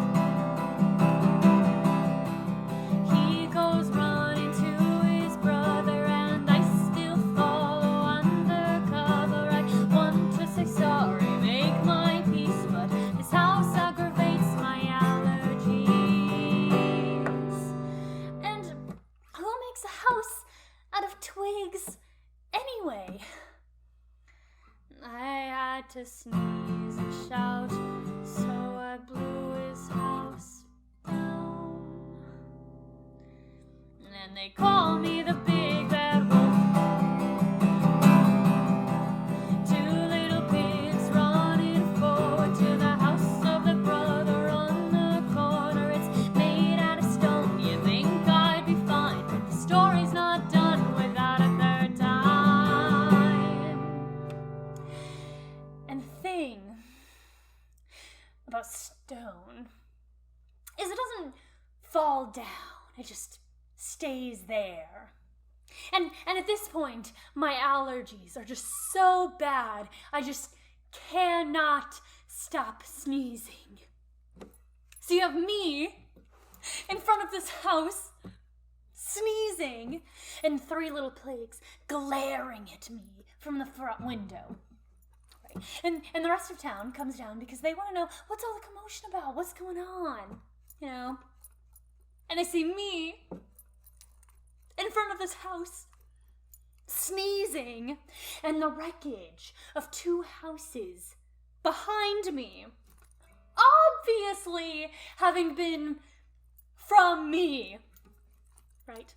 He goes running to his brother, and I still follow undercover. I want to say sorry, make my peace, but his house aggravates my allergies. And who makes a house out of twigs anyway? I had to sneeze and shout, so I blew his house down. And they call me the big bad wolf. Two little pigs running forward to the house of the brother on the corner. It's made out of stone, you think I'd be fine, but the story's not done without a third time. And the thing about stone is it doesn't fall down, it just stays there. And at this point, my allergies are just so bad, I just cannot stop sneezing. So you have me in front of this house, sneezing, and three little pigs glaring at me from the front window. Right? And the rest of town comes down because they want to know, what's all the commotion about? What's going on? You know? And they see me in front of this house, sneezing, and the wreckage of two houses behind me, obviously having been from me. Right?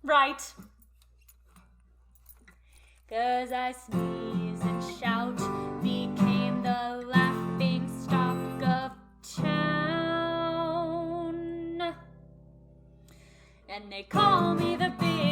Right? 'Cause I sneeze and shout became the laughing stock of town. And they call me the big